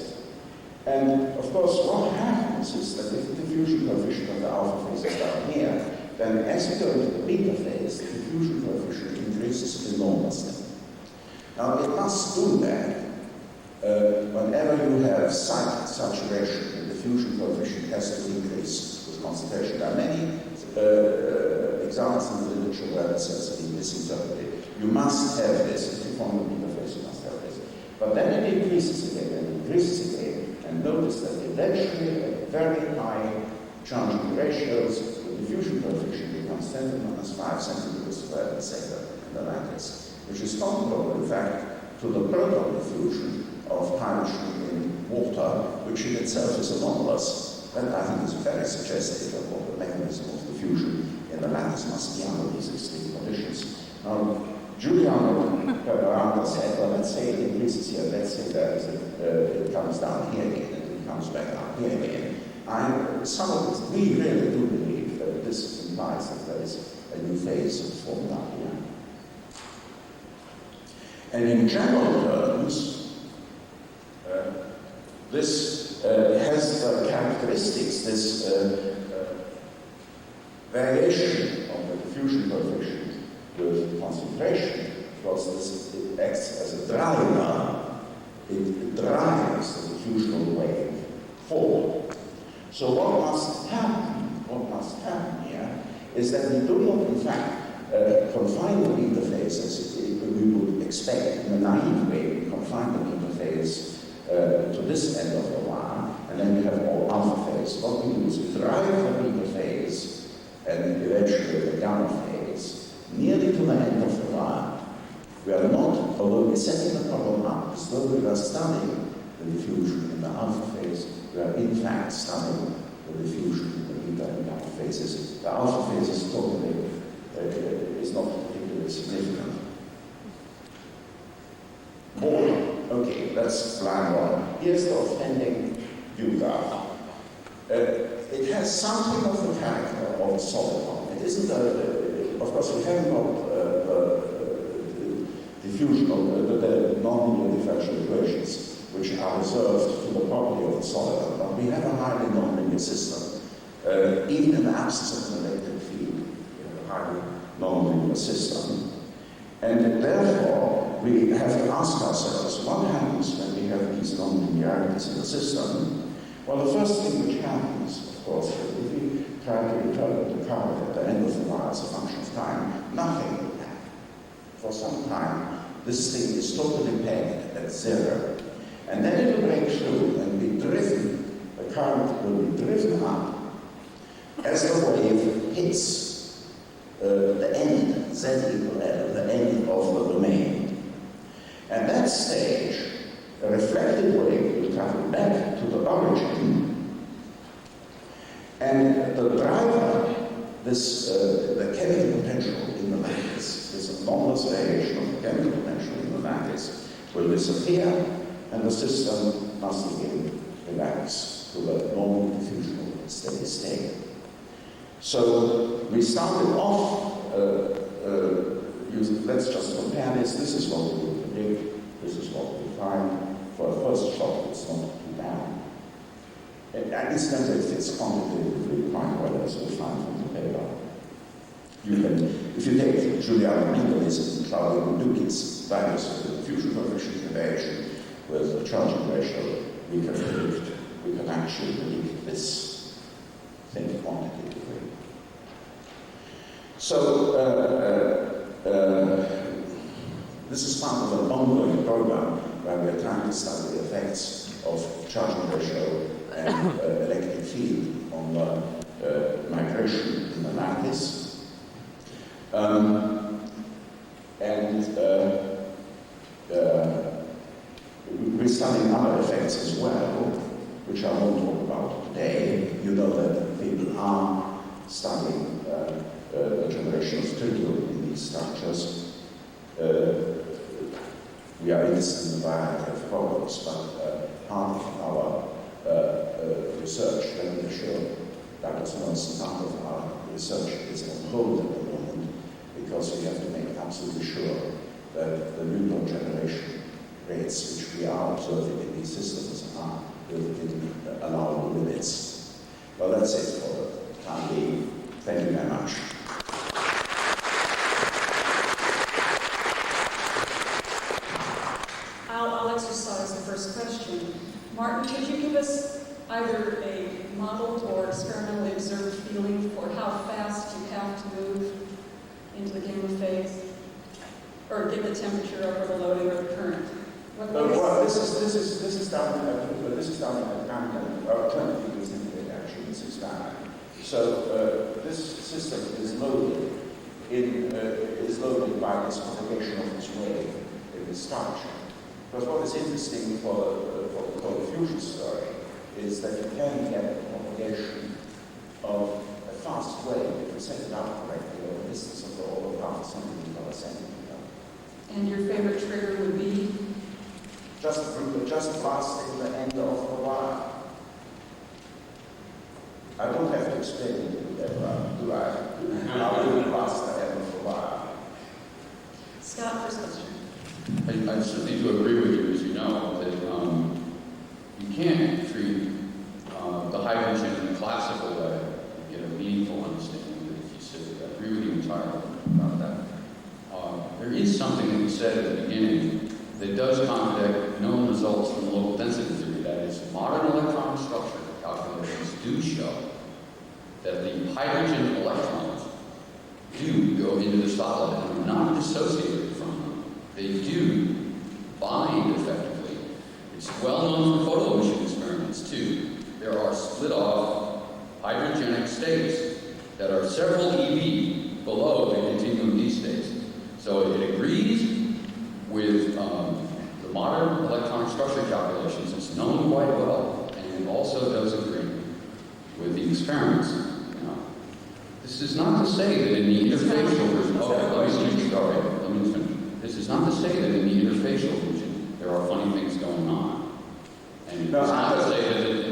And of course, what happens is that if the diffusion coefficient of the alpha phase is down here, then as we go into the beta phase, the diffusion coefficient increases enormously. Now, it must do that whenever you have saturation, the diffusion coefficient has to increase with concentration. There are many examples in the literature where this has been misinterpreted. You must have this. If you form the beta phase, you must have this. But then it increases again and increases again. And notice that eventually, at very high charging ratios, the diffusion coefficient becomes 10 to the minus 5 centimeters squared per second in the lattice, which is comparable, in fact, to the proton diffusion of hydrogen in water, which in itself is anomalous. That, I think, is very suggestive of what the mechanism of diffusion in the lattice must be under these extreme conditions. Now, Giuliano Caparanta said, well, let's say it increases here, let's say that it comes down here again, and it comes back up here again. We really do believe that this implies that there is a new phase formed up here. And in general terms, this has the characteristics, this variation of the diffusion coefficient with concentration, because it acts as a driver, it drives the diffusional wave forward. So what must happen here is that we do not, in fact, confine the beta phase as we would expect in a naive way. We confine the beta phase to this end of the wire, and then we have all alpha phase. What we do is we drive the beta phase and eventually the gamma phase nearly to the end of the wire. We are not, although we're setting the problem up as though we are studying the diffusion in the alpha phase, we are in fact studying the diffusion in the beta and gamma phases. The alpha phase is totally, is not particularly significant. More, okay, let's blind on. Here's the offending view graph. It has something of the character of a solid one. It isn't of course, we haven't got the diffusion of the nonlinear differential equations, which are reserved to the property of the solid, but we have a highly nonlinear system. Even in the absence of an electric field, we have a highly nonlinear system. And therefore, we have to ask ourselves, what happens when we have these nonlinearities in the system? Well, the first thing which happens, of course, is if we try to interpret the current at the end of the wire as a function of time, nothing will happen. For some time, this thing is totally pegged at 0. And then it will break through and be driven, the current will be driven up as the wave hits the end, Z equal L, the end of the domain. At that stage, a reflected wave will travel back to the origin, and the driver, the chemical potential in the lattice, this enormous variation of the chemical potential in the lattice, will disappear, and the system must again relax to the normal diffusional steady state. So we started off using, let's just compare this. This is what we would predict, this is what we find. For the first shot, it's not too bad. And incidentally, it fits quantitatively quite well, as we find from the paper. You can, if you take Giuliano Mendele's and Claudio Duki's values of the diffusion coefficient variation with the charging ratio, we can actually predict this thing quantitatively. So, this is part of an ongoing program where we are trying to study the effects of charging ratio and electric field on migration in the lattice. We're studying other effects as well, which I won't talk about today. You know that people are studying the generation of tritium in these structures. We are interested in a variety of problems, but part of our research, let me assure Douglas Nelson, part of our research is on hold at the moment because we have to make absolutely sure that the neutron generation rates which we are observing in these systems are within allowable limits. Well, that's it for the time being. Thank you very much. I'll exercise the first question. Martin, could you give us either a modeled or experimentally observed feeling for how fast you have to move into the gamma phase? Or give the temperature over the loading or the current? Well, this is done at random, or 20 degrees centigrade actually, this experiment. So this system is loaded by this propagation of this wave in the structure. Because what is interesting for the fusion story is that you can get a propagation of a fast wave if you set it up correctly over a distance of the order of half a centimeter per centimeter. And your favorite trigger would be? Just blasting the end of the wire. I don't have to explain it to you, Deborah, do I? How do you blast the end of the wire? Scott, first question. I certainly do agree with you, as you know, that you can't treat the hydrogen in a classical way and get a meaningful understanding of the diffusivity. I agree with you entirely about that. There is something that you said at the beginning that does contradict known results from local density theory. That is, modern electron structure calculations do show that the hydrogen electrons do go into the solid and are not dissociated from them. They do bind effectively. It's well known from photo emission experiments too. There are split off hydrogenic states that are several eV below the continuum D states. So it agrees with the modern electronic structure calculations. It's known quite well, and it also does agree with the experiments. This is not to say that in the interfacial region, This is not to say that in the interfacial region there are funny things going on. And it's not to say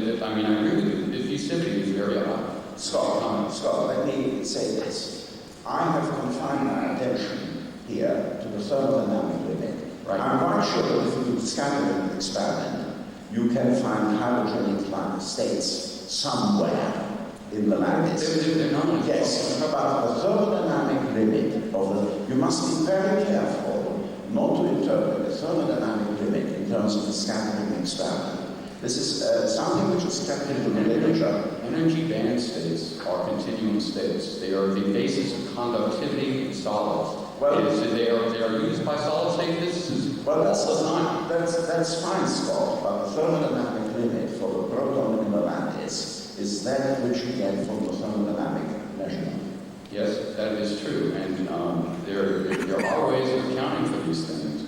that I agree with you, the diffusivity is very high. Scott, let me say this. I have confined my attention here to the thermodynamic limit. Right. I'm quite sure that if you do the scattering experiment, you can find hydrogenic states somewhere in the lattice. They're not. Yes, about the thermodynamic limit of the... You must be very careful not to interpret the thermodynamic limit in terms of the scattering experiment. This is something which is kept in the literature. Energy band states are continuum states. They are the basis of conductivity in solids. They are used by solid-state physicists all the time. That's fine, Scott, but the thermodynamic limit for the proton in the lattice is that which you get from the thermodynamic measurement. Yes, that is true, and there are ways of accounting for these things,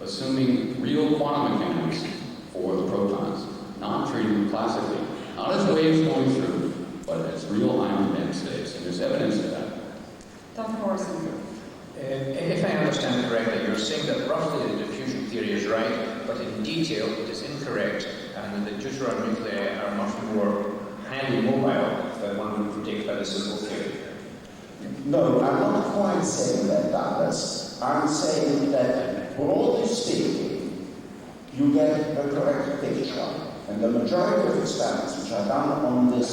assuming real quantum mechanics for the protons, not treating them classically, not as waves going through, but as real ion band states, and there's evidence of that. Dr. Morrison. If I understand correctly, you're saying that roughly the diffusion theory is right, but in detail it is incorrect, and that the deuteron nuclei are much more highly mobile than one would predict by the simple theory. No, I'm not quite saying that, Douglas. I'm saying that, broadly speaking, you get a correct picture, and the majority of experiments which are done on this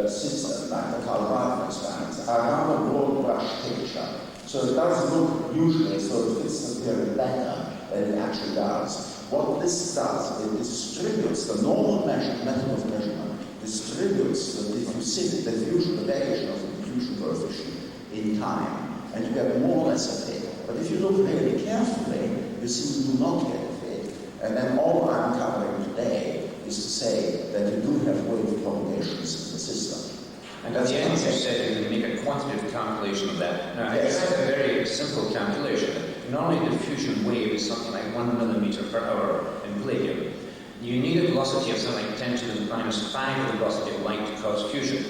system, like the Carl Rifle experiments, are rather broad brush picture. So it does look usually as though it fits the theory better than it actually does. What this does, it distributes the normal method of measurement, distributes the diffusivity, the diffusion, the variation of the diffusion coefficient in time, and you get more or less a fit. But if you look really carefully, you see you do not get a fit. And then all I'm covering today is to say that you do have wave propagations in the system. And at the end, you said you can make a quantitative calculation of that. Now, yes. I have a very simple calculation. Normally, the diffusion wave is something like 1 millimeter per hour in palladium. You need a velocity of something like 10 to the minus 5 the velocity of light to cause fusion.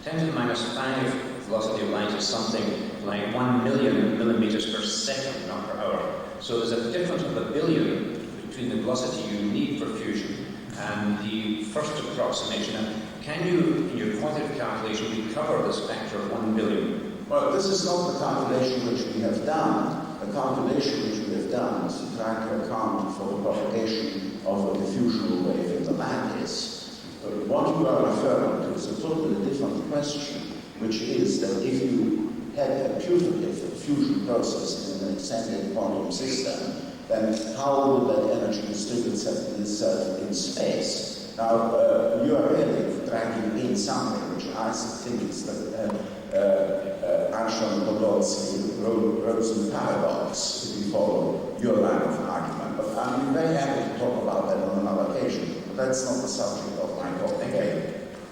10 to the minus 5 velocity of light is something like 1 million millimeters per second, not per hour. So there's a difference of 1 billion between the velocity you need for fusion and the first approximation. And can you, in your quantitative calculation, recover this factor of 1 billion? Well, this is not the calculation which we have done. The calculation which we have done is to try to account for the propagation of a diffusional wave in the lattice. But what you are referring to is a totally different question, which is that if you had a putative fusion process in an extended quantum system, then how would that energy distribute itself in space? Now, you are really dragging in something which I think is the Einstein-Podolsky-Rosen paradox, if you follow your line of argument. But I'm very happy to talk about that on another occasion. But that's not the subject of my talk today.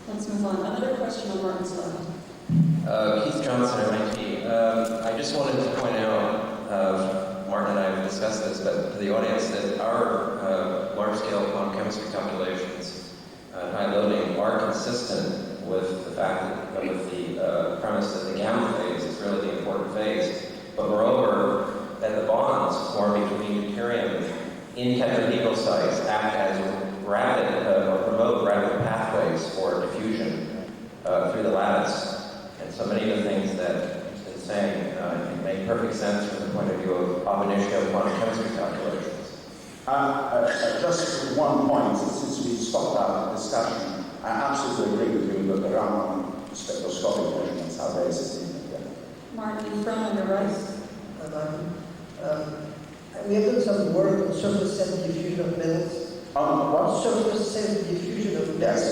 Let's move on. Another question on Martin's left. Keith Johnson, MIT. I just wanted to point out, Martin and I have discussed this, but to the audience, that our large-scale quantum chemistry calculations at high loading are consistent with the fact that, with the premise that the gamma phase is really the important phase, but moreover, that the bonds formed between deuterium in tetrahedral sites act as rapid or promote rapid pathways for diffusion through the lattice. And so many of the things that he's been saying make perfect sense from the point of view of ab initio quantum chemistry calculations. Just one point, since we stopped our discussion, I absolutely agree with you that the Raman spectroscopic measurements are very significant. Martin, in front on the right. We have done some work on surface cell diffusion of metals. What? Surface cell diffusion of metals. Yes.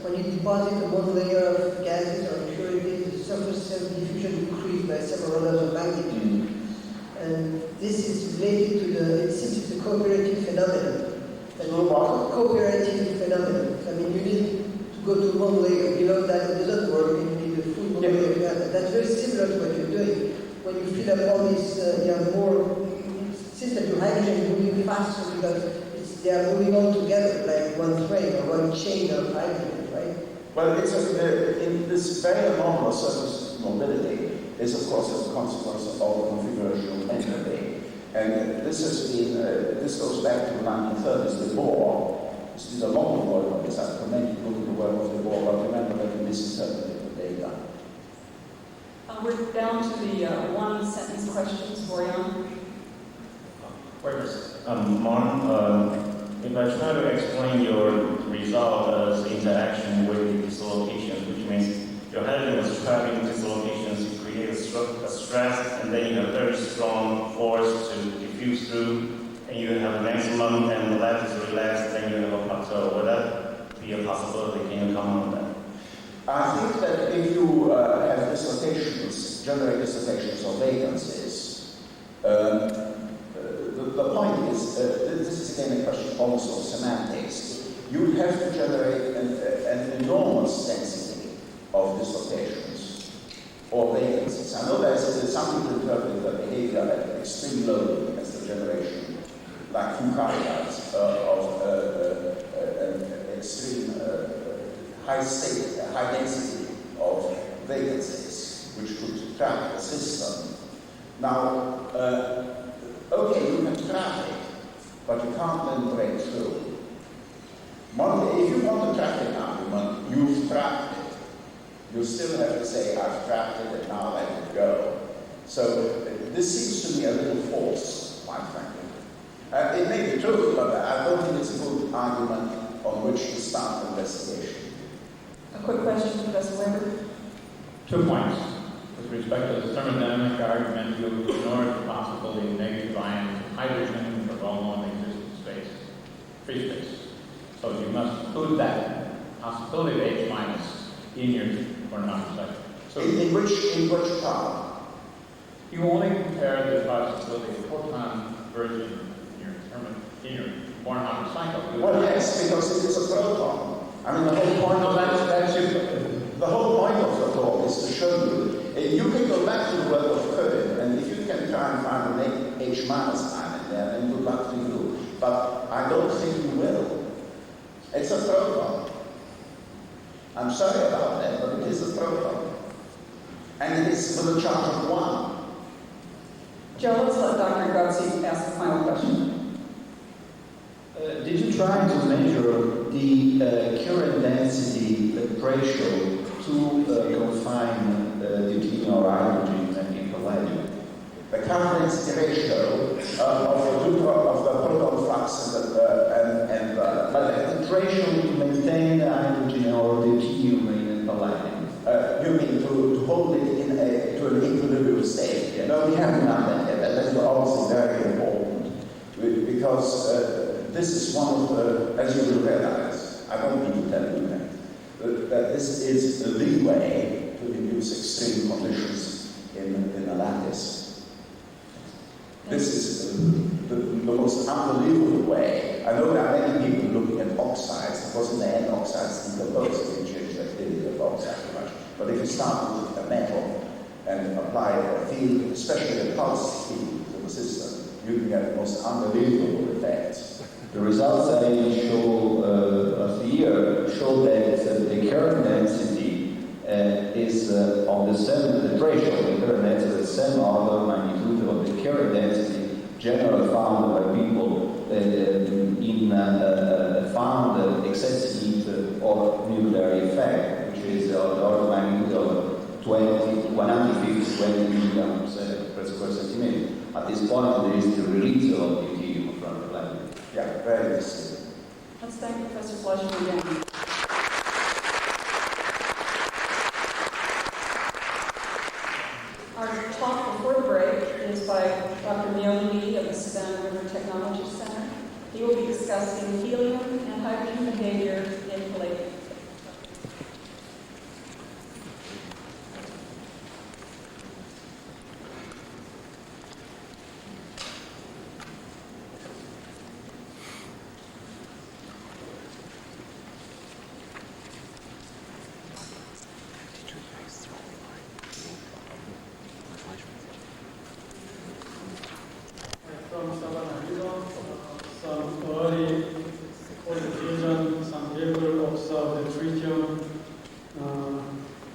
When you deposit one layer of gases or impurities, the surface cell diffusion increased by several orders of magnitude. And this is related to it seems it's a cooperative phenomenon. Cooperative phenomenon. I mean, you need to go to one layer. Below that, it doesn't work. You need a full layer. That's very similar to what you're doing. When you fill up all this, you have more. It seems that your hydrogen is moving faster because they are moving all together, like one train or one chain of hydrogen, right? Well, it's in this very anomalous surface mobility is, of course, as a consequence of all the configuration of entropy. And this has been, this goes back to the 1930s, the Bohr. This is a lot of work on this. I recommend you look at the work of the Bohr, but remember that you misinterpreted the data. We're down to the one-sentence questions for Jan. Martin, if I try to explain your result as interaction with the dislocations, which means your hydrogen is trapping dislocations, you create a stress, and then you have very strong force to diffuse through, and you have a maximum, and the lattice is relaxed, then you have a plateau. Would that be a possibility? Can you comment on that? I think that if you have dislocations, generate dislocations or vacancies, also semantics, you have to generate an enormous density of dislocations or vacancies. I know there's some people interpret the behavior at extreme loading as the generation, like Foucault of an extreme high density of vacancies, which could trap the system. Now, okay, you can trap it, but you can't then break through. If you want a traffic argument, you've trapped it. You still have to say, I've trapped it and now let it go. So this seems to me a little false, quite frankly. It may be true, but I don't think it's a good argument on which to start investigation. A quick question, Professor Weber. 2 points. With respect to the thermodynamic argument, you ignored the possibility of negative ions of hydrogen for well-known existing space, free space. So you must include that possibility of H minus in your Born-Haber cycle. So in which part? You only compare the possibility of photon version in your Born-Haber cycle. Well, yes, because it is a proton. I mean, the whole point of the whole point of the talk is to show you. You can go back to the work of Cohen, and if you can try and find an H minus ion in there, then good luck to you. But I don't think you will. It's a proton. I'm sorry about that, but it is a proton. And it is with a charge of 1. Joe, let's let Dr. Guzzi ask the final question. Did you try to measure the current density ratio to confine deuterium or hydrogen in palladium? The current density ratio of the proton flux but the ratio to maintain hydrogen or deuterium in palladium. You mean to hold it to an equilibrium state? Yeah. No, we haven't done that yet. That is obviously very important because this is one of the, as you will realize, I don't need to tell you that this is the way to induce extreme conditions in a lattice. This is the most unbelievable way. I know there are many people looking at oxides, because in the end oxides decompose and change the activity of oxide too much. But if you start with a metal and apply a field, especially a pulse field to the system, you can get the most unbelievable effects. The results I show last year show that the current density is of the same, the ratio of the current density is the same order magnitude of the current density generally found by people in found excessive heat or nuclear effect, which is the order magnitude of 150 to 20 milligrams per square centimeter. At this point, there is the release of deuterium from the planet. Yeah, very interesting. Let's thank Professor Fleischman again. Our talk before the break is by Dr. Neil Lee of the Savannah River Technology Center. He will be discussing helium and hydrogen behavior in palladium. From Savannah River, some early fusion, some people observed the tritium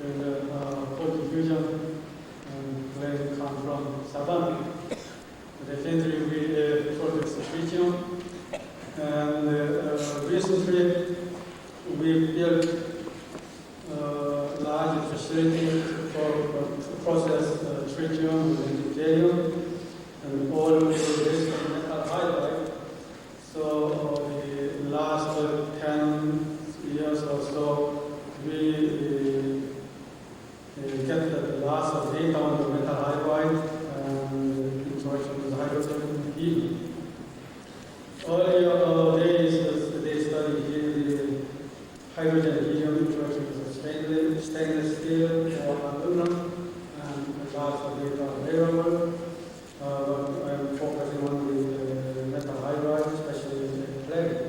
in the cold fusion, and claim come from Savannah. Definitely we produce tritium, and recently we built a large facility to process tritium and deuterium. And all based on metal hydride. So the last 10 years or so, we get the lots of data on the metal hydride and interaction with hydrogen and helium. Earlier days, they studied the hydrogen and helium interaction with stainless steel or aluminum, and lots of data available. I'm focusing on the metal hydride, especially the palladium.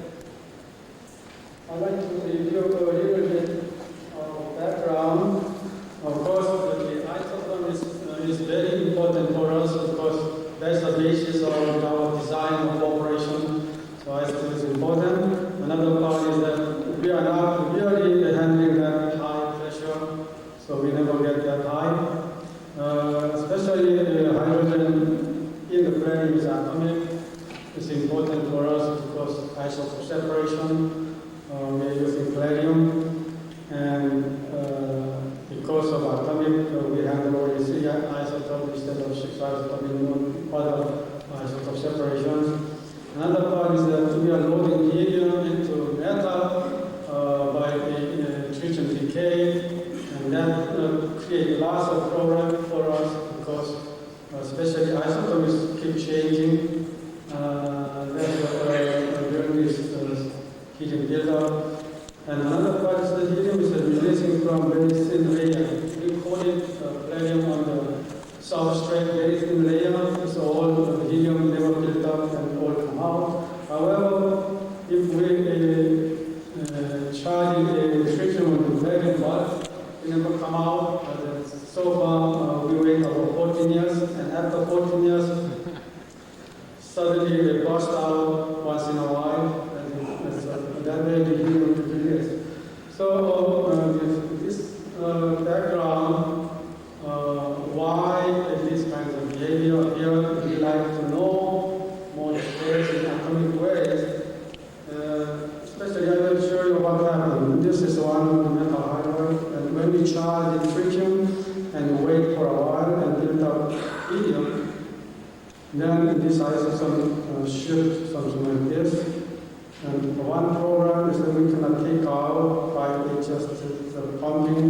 because of atomic, we have already 3 isotopes instead of 6 isotopes, other isotope separations. Another part is that we are loading helium into metal by the tritium decay, and that creates lots of problems for us because especially isotopes keep changing. During this helium buildup. And another part is the helium is releasing from very thin layer. We call it palladium on the substrate, very thin layer. So all the helium never built up and all come out. However, if we charge the tritium on the very bulk, it never come out. So far, we wait about 14 years, and after 14 years, suddenly they burst out once in a while, and that way the helium to release. So with this background, why this kind of behavior appear, we like to know more details in atomic ways. Especially, I will show you what happened. This is one metal hydride, and when we charge the tritium and wait for a while and build up helium, then this isotop shift something like this. And one program is that we cannot take out by just the pumping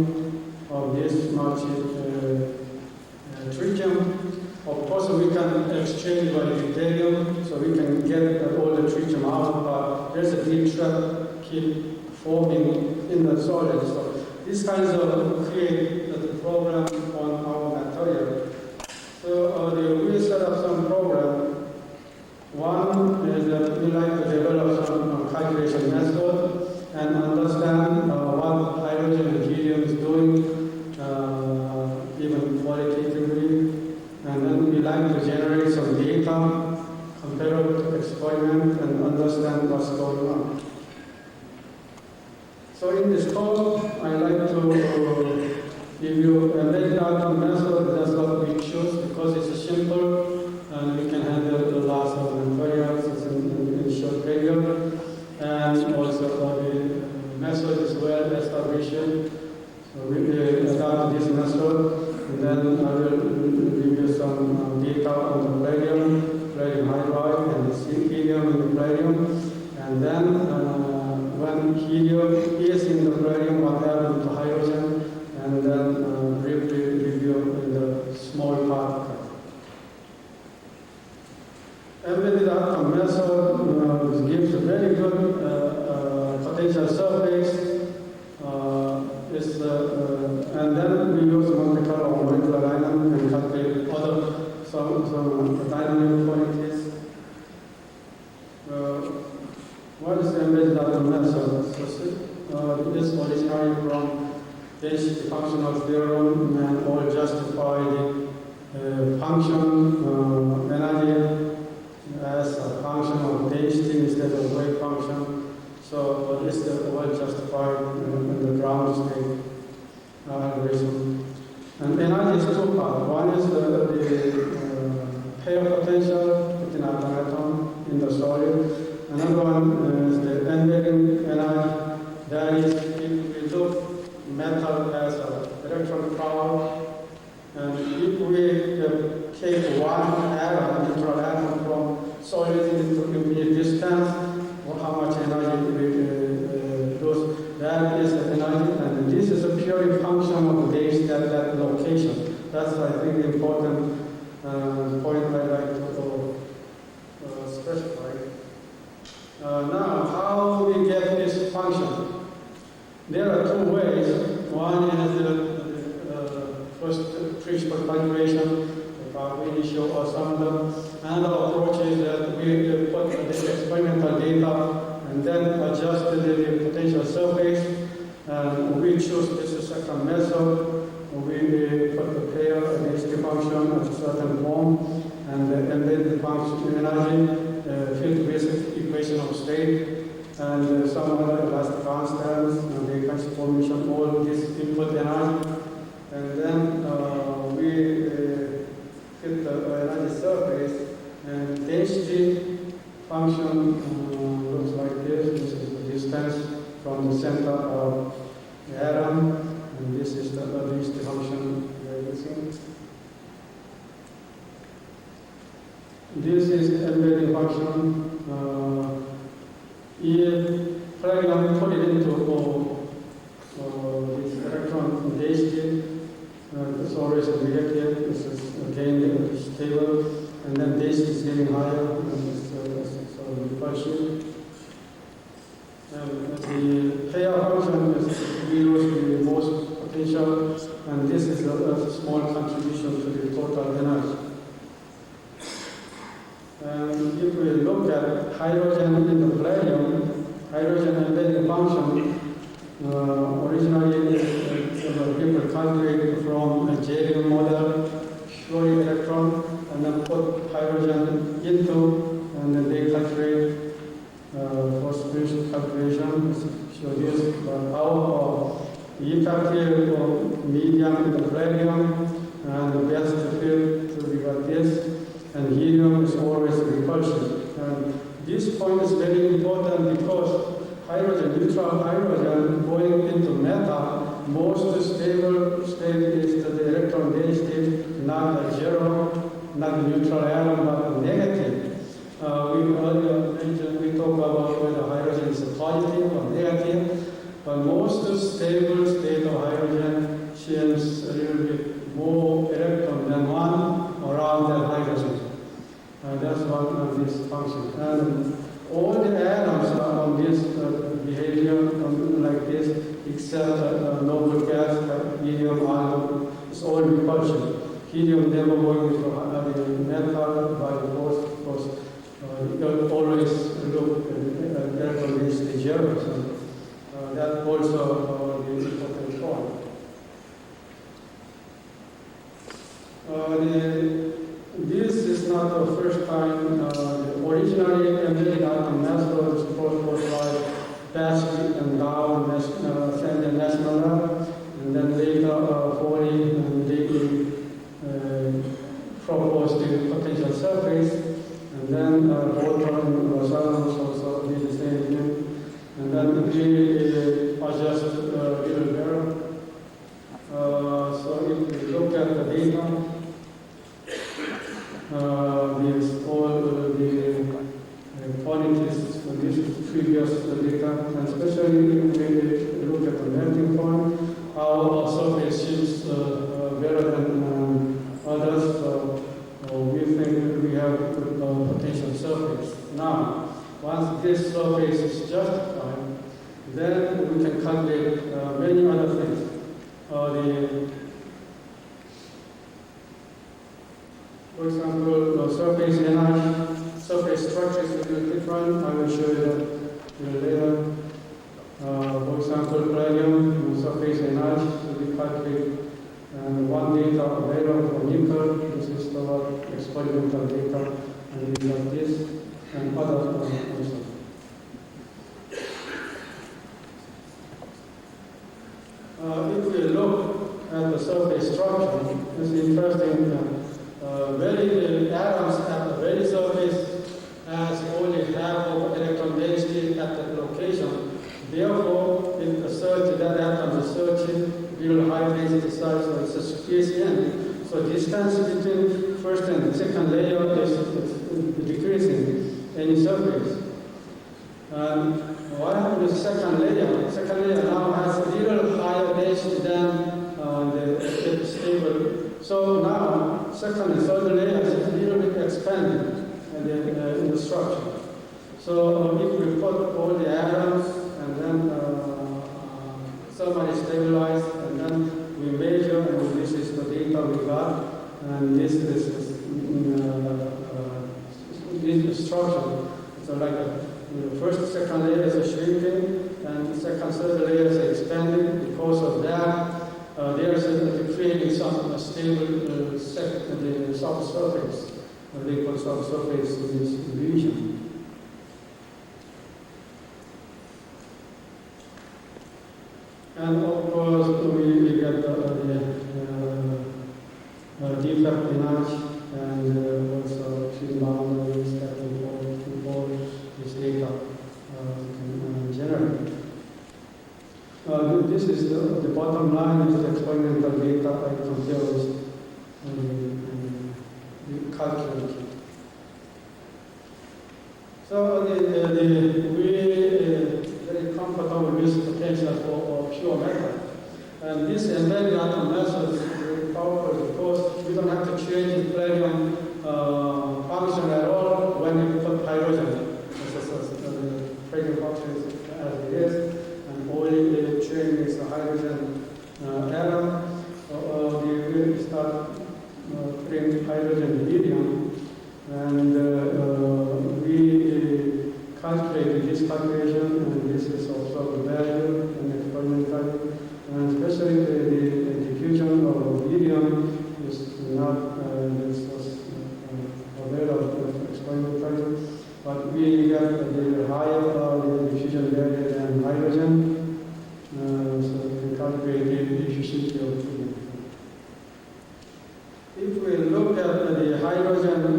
of this much tritium. Of course, we can exchange by deuterium, so we can get all the tritium out, but there's a deep trap keep forming in the solid. So these kinds of create the problem on our material. So we set up some program. One is that we like to develop some calculation method and understand what hydrogen and helium is doing, even qualitatively. And then we like to generate some data, compare it to experiment, and understand what's going on. So in this talk, I like to give you a laid-out method. That's what we choose because it's simple and we can handle the lots of materials in a short period. And also the method is well established. So we adopt this method, and then I will give you some data on the palladium hydride, and the helium in the palladium. And then when helium is in the palladium, what happens to hydrogen? And then briefly review in the small particle. Embedded atom method gives a very good potential surface. And then we use Monte Carlo molecular dynamics and calculate some dynamic qualities. What is the embedded atom method? This originally from density functional theorem and all justify the function energy as a function of density instead of wave function. So this is well justified in the ground state algorithm. And energy is two parts. One is the pair potential within atom in the solid. Another one is the embedding energy. That is, if we look metal as an electron cloud, and if we take one atom, neutral atom from solid into immediate distance, how much energy we lose. That is the energy, and this is a purely function of that location. That's, I think, the important point I'd like to specify. Now, how we get this function? There are two ways. One is the first principal calculation, initial or some of them. Another approach is that we put the experimental data and then adjust the potential surface. And we choose this second method. We put the pair density function at a certain form, and then the function energy, field basic equation of state, and some other elastic constants, and the transformation, all this input energy. And then we fit the energy surface, and density function looks like this. This is the distance from the center of the atom. This is embedding function. If palladium put it into this electron day state, it's always reactive, it's again stable, and then day state is getting higher, and it's repulsive. And the payout function is zeros the most potential, and this is a small contribution to the total energy. And if we look at hydrogen in the palladium, hydrogen embedding function, originally people calculate from a J model, fluorine electron, and then put hydrogen into, and then they calculate for spatial calculation. So this, our effective medium in the palladium, and the best field to be like this. And helium is always repulsive. And this point is very important because hydrogen, neutral hydrogen, going into metal, most stable state is the electron day state, not a zero, not a neutral atom, but negative. We earlier mentioned, we talked about whether hydrogen is positive or negative, but most stable state of hydrogen shares a little bit more electron than one around that hydrogen. That's one of this function. And all the atoms are on this behavior like this, except noble gas like helium, argon. It's all repulsion. Helium never going into the metal by force. You always look at electron is the zero. So that also the important point. This is not the first time. Originally, embedded atom mass was supposed to by Basky and Dow and send the national lab, and then later Foley and they proposed the potential surface, and then Bolton and Rosales also did the same thing, and then we adjust a little better. So if we look at the data. These all the quantities for this previous data, and especially when we look at the melting point, our surface seems better than others. So we think we have good potential surface. Now, once this surface is justified, then we can calculate many other things. For example, the surface energy, surface structure is a little different. I will show you that a little later. For example, palladium, surface energy, so we calculate one data available for nickel. This is our experimental data, and we have this, and other also. If we look at the surface structure, it's interesting. The atoms at the very surface has only half of electron density at the location. Therefore, if the search that atom is searching, real high density size, so it's a space in. So distance between first and second layer is decreasing any surface. And what happens to the second layer? Second layer now has a little higher density than the stable. So now, second and third layers is a little bit expanded in the structure. So if we put all the atoms and then somebody stabilize, and then we measure, and this is the data we got, and this is the structure. So like the first, second layers are shrinking, and the second, third layers are expanding. Because of that, there's creating some stable the subsurface, they call subsurface in this region. And of course, we get the defect energy and also field boundaries that involve this data can generate. This is the bottom line is the experimental data I compare with the calculated. So we very comfortable with potential for pure metal. And this embedded atom method is very powerful because we don't have to change the palladium function at all when you put hydrogen. The palladium function as it is, and only change is the hydrogen atom. So we will start putting hydrogen helium, and we calculated this calculation, and this is also the value and experimental value. And especially the diffusion of helium is not this was available for experimental value, but we got the higher diffusion value than hydrogen, so we can calculate the efficiency of helium. If we look at the hydrogen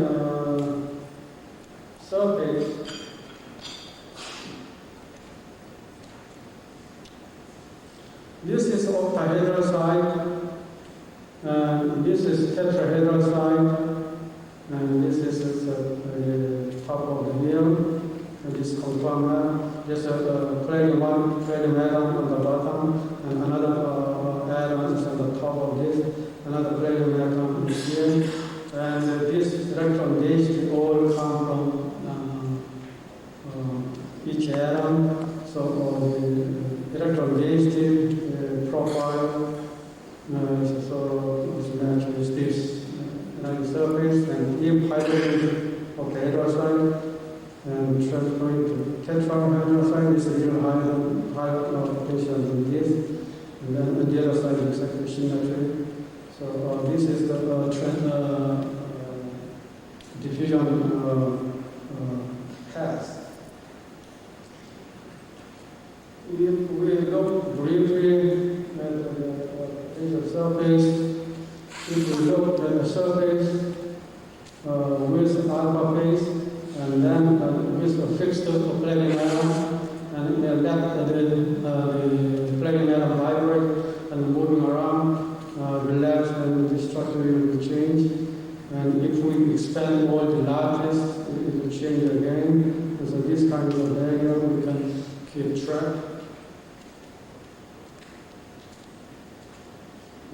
surface, this is octahedral side, and this is tetrahedral side, and this is the top of the wheel, and this confirmer. There's a palladium atom on the bottom, and another atom is on the top of this, another palladium atom is here, and this electron gauge all come from each atom. So the electron gauge profile, so it's matched with this surface, and if hydrogen octahedral side and transferring to tetrahedral side is a little higher potential than this, and then on the other side is exactly symmetry. So this is the diffusion path. If we look briefly at the surface, if we look at the surface with alpha phase, and then with a fixed palladium atom, and let the palladium atom vibrate and moving around, relax, and the structure will change. And if we expand all the lattice, it will change again. And so this kind of diagram we can keep track.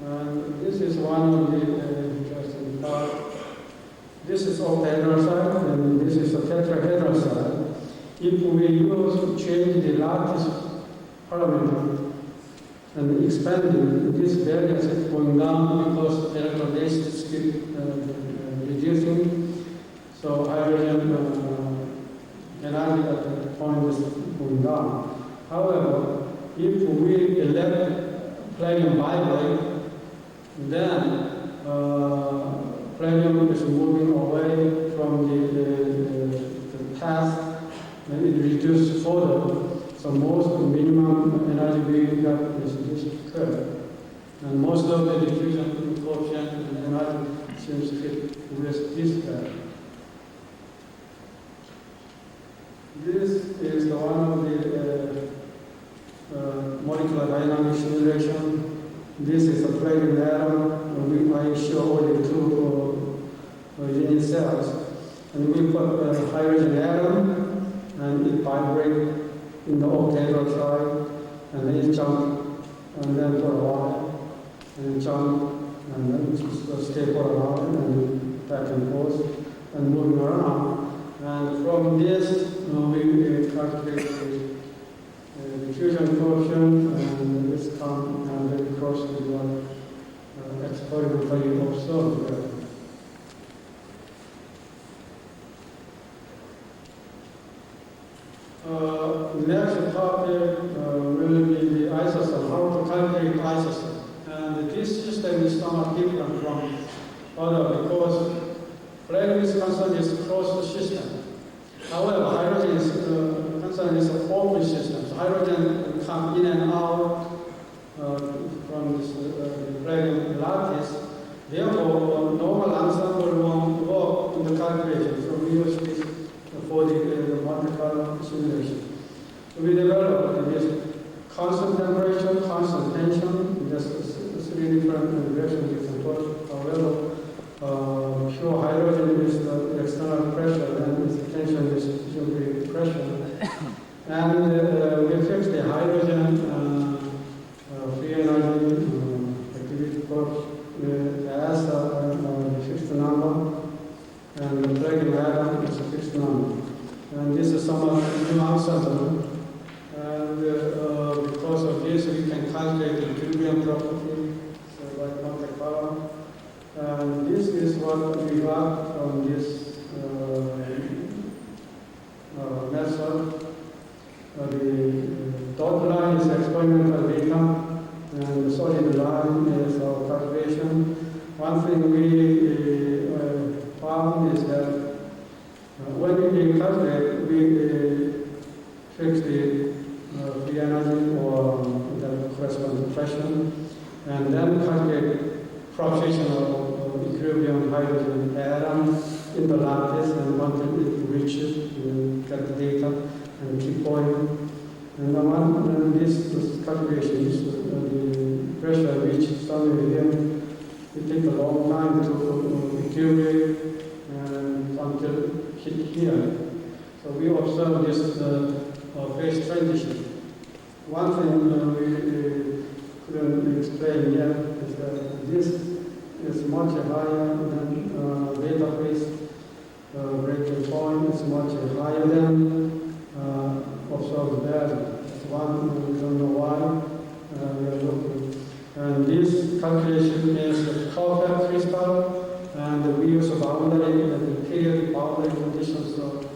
And this is one of the interesting part. This is octahedral side, and this is a tetrahedral side. If we change the lattice parameter and expanding, this value is going down because electron density is reducing. So hydrogen energy at the point is going down. However, if we let palladium vibrate, then palladium is moving away from the path, and it reduces further. So most minimum energy we got is this curve. And most of the diffusion coefficient and energy seems to fit with this curve. This is the one of the molecular dynamic simulation. This is a palladium atom. I show only two union cells. And we put a hydrogen atom, and it vibrates in the octahedral side, and then it jump, and then for a while, and jump, and then just stay for a while, and back and forth, and moving around. And from this, we calculate the diffusion coefficient, and this comes and then cross the experimentally observed. Next topic will be the isosome, how to calculate isosome. And this system is somewhat different from other because palladium is concerned is a closed system. However, hydrogen is concerned is an open system. So hydrogen come in and out from this palladium lattice. Therefore, normal ensemble won't work in the calculation. So we use this for the Monte Carlo simulation. So we developed this constant temperature, constant tension, just three different directions we can put. However, pure hydrogen is the external pressure, and its tension is usually pressure. And we fix the hydrogen free energy activity curve as a fixed number, and the plug-in atom is a fixed number. And this is somewhat new answer. And because of this, we can calculate the equilibrium property, so like Monte Carlo. And this is what we got from this method. The dotted line is experimental data, and the solid line is our calculation. One thing we found is that when we calculate, we fix the free energy or the corresponding pressure, and then calculate propagation of equilibrium hydrogen atom in the lattice, and until it reaches, you get the data and keep going. And this calculations, the pressure reaches somewhere here. It takes a long time to equilibrate and until it hit here. So we observe this phase transition. One thing we couldn't explain yet is that this is much higher than beta phase breaking point. It's much higher than observed value. That's one, we don't know why we are looking. And this calculation is the perfect crystal, and we use a boundary and the period boundary conditions of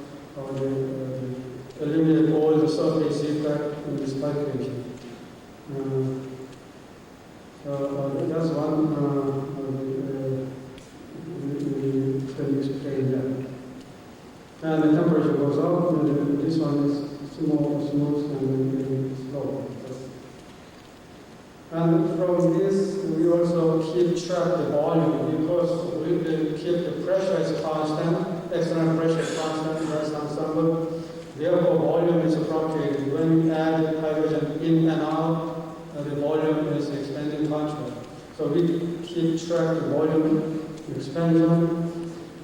eliminate all the surface effect in this calculation. That's one we can explain that. And the temperature goes up, and this one is smooth and slow. And from this, we also keep track of the volume, because we keep the pressure as constant, external pressure is constant, that's ensemble. Therefore, volume is appropriate. When we add hydrogen in and out, the volume is expanding constant. So we keep track of volume expansion.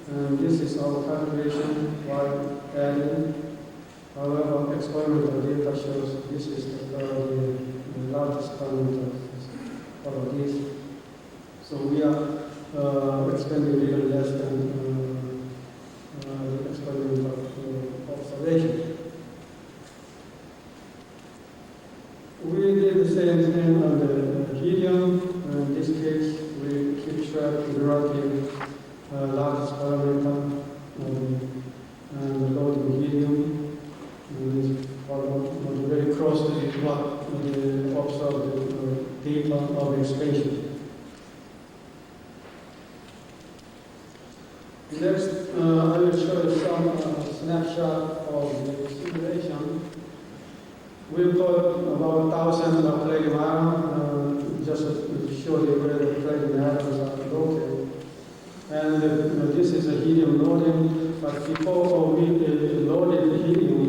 And this is our calculation while adding. However, experimental data shows this is the largest experimental of this. So we are expanding a little less than the experimental observation. We did the same thing on the helium. In this case, we keep track of the relative largest parameter and loading helium, and it's very close to what the observed data of expansion. Next, I will show you some snapshot of the simulation. We put about 1,000 palladium atoms just to show you where the palladium atoms are located. And this is a helium loading, but before we loaded helium,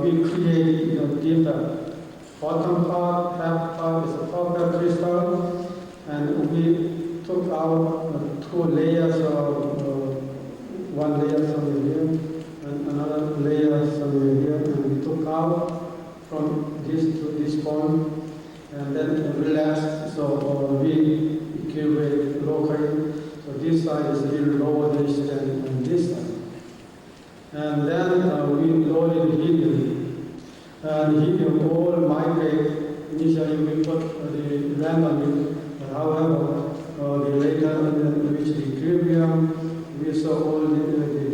we create the defect. Bottom part, half part is a copper crystal, and we took out 2 layers of one layer somewhere here, and another layer somewhere here, and we took out from this to this point, and then relaxed, so we equilibrate locally. So this side is a little lower than this side. And then we loaded helium. And helium all migrate. Initially we put the randomly, however, the later reach the equilibrium, we saw all the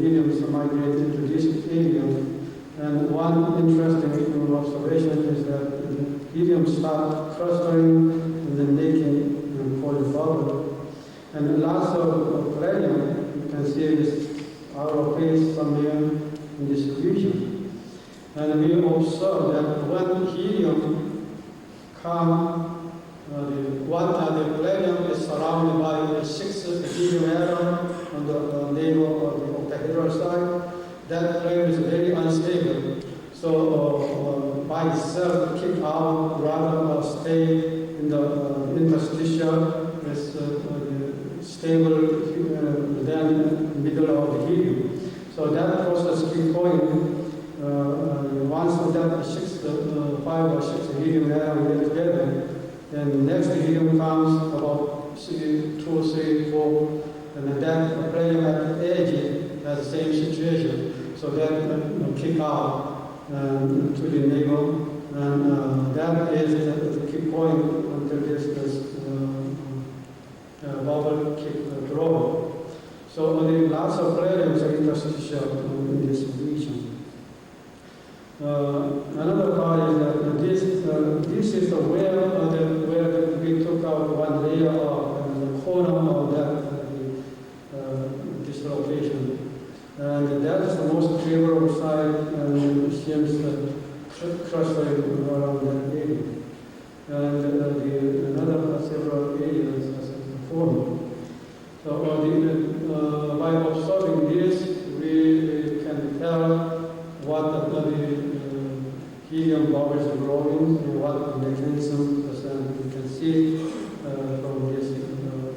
heliums migrate into this area. And one interesting observation is that the helium starts clustering and then making for the bubble. And lots of palladium, you can see this outer phase somewhere in this region. And we observe that when helium comes, the palladium is surrounded by 6 helium atoms on the navel of the octahedral side. That plane is very unstable. So by itself, kick out rather than stay in the interstitial is stable than middle of the helium. So that process keeps going, once that 5 or 6 helium atom get together, then the next helium comes about 2, 3, 4, and then the palladium at the edge has the same situation. So that kick out to the navel, and that is the keep going until this bubble keep growing. So only lots of palladiums are interstitial in this region. Another part is that this is the where we took out one layer of the corner of that dislocation. And that is the most favorable side, and it seems clustering around that area. And another several areas as a form. So by observing this, we can tell what the helium bubbles are growing and what the mechanism is, and we can see from this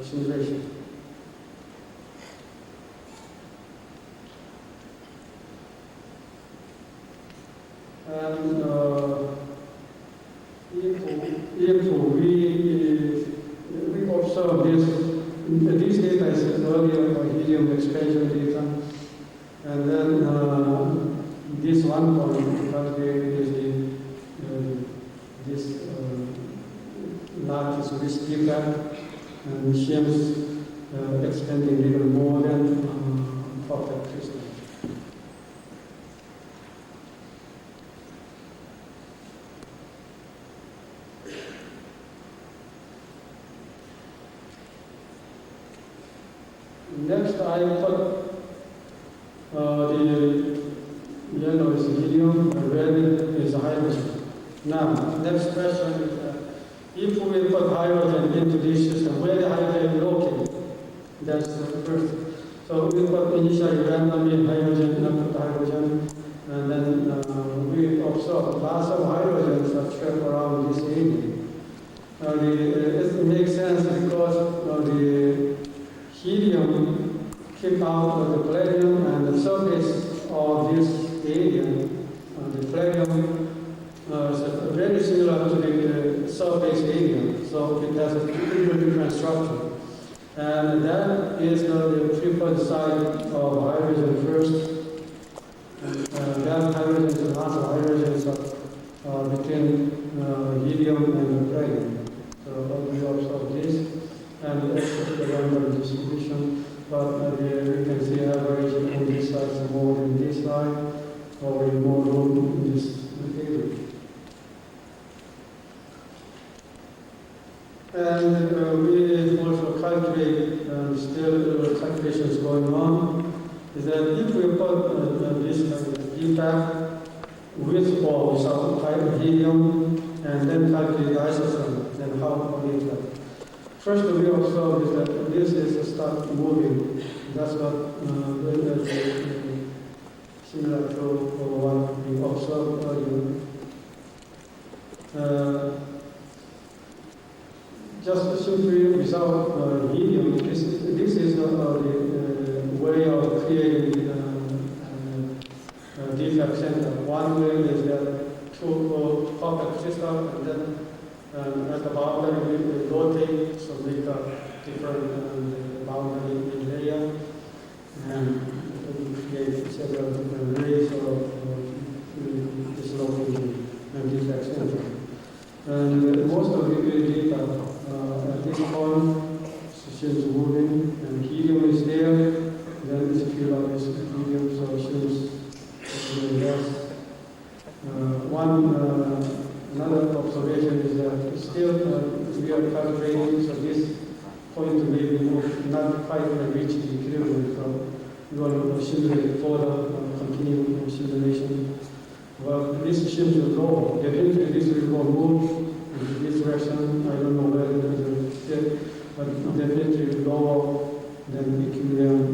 simulation. And if we observe this data is earlier for helium expansion data, and then this one point is this largest risk defect, and seems expanding a little more than for crystal. Next, I put the yellow is helium, the red is hydrogen. Now, next question is, if we put hydrogen into this system, where the hydrogen located? That's the first. So we put initially randomly hydrogen, and put hydrogen, and then we observe lots of hydrogens are trapped around this area. It makes sense because the helium came out of the palladium, and the surface of this area, the palladium, is very similar to the surface area, so it has a different structure. And that is the preferred site of hydrogen first. And that hydrogen is lots of hydrogens between helium and the palladium. So we observe this, and that's the random distribution. But we can see average on this side is more than this side, or more room in this area. And we also calculate, still calculations going on, is that if we put this defect with or without helium, and then calculate the isotherm, then how we get that? First, we observe is that this is start moving. That's what similar to what we observed earlier. Just simply without helium, this is the way of creating defect center. One way is that two compact crystal, and then at the boundary we rotate, so make a different boundary layer, and we create several different ways of dislocating and defect center. And most of the data at this point seems moving, and helium is there, then it's feel like it's helium, so it seems less. Another observation is that still we are calculating, so this point may be not quite reach the equilibrium, so we want to simulate further, continue simulation. Well, this seems to go. Definitely this will move in this direction. I don't know where it will fit, but definitely lower than the equilibrium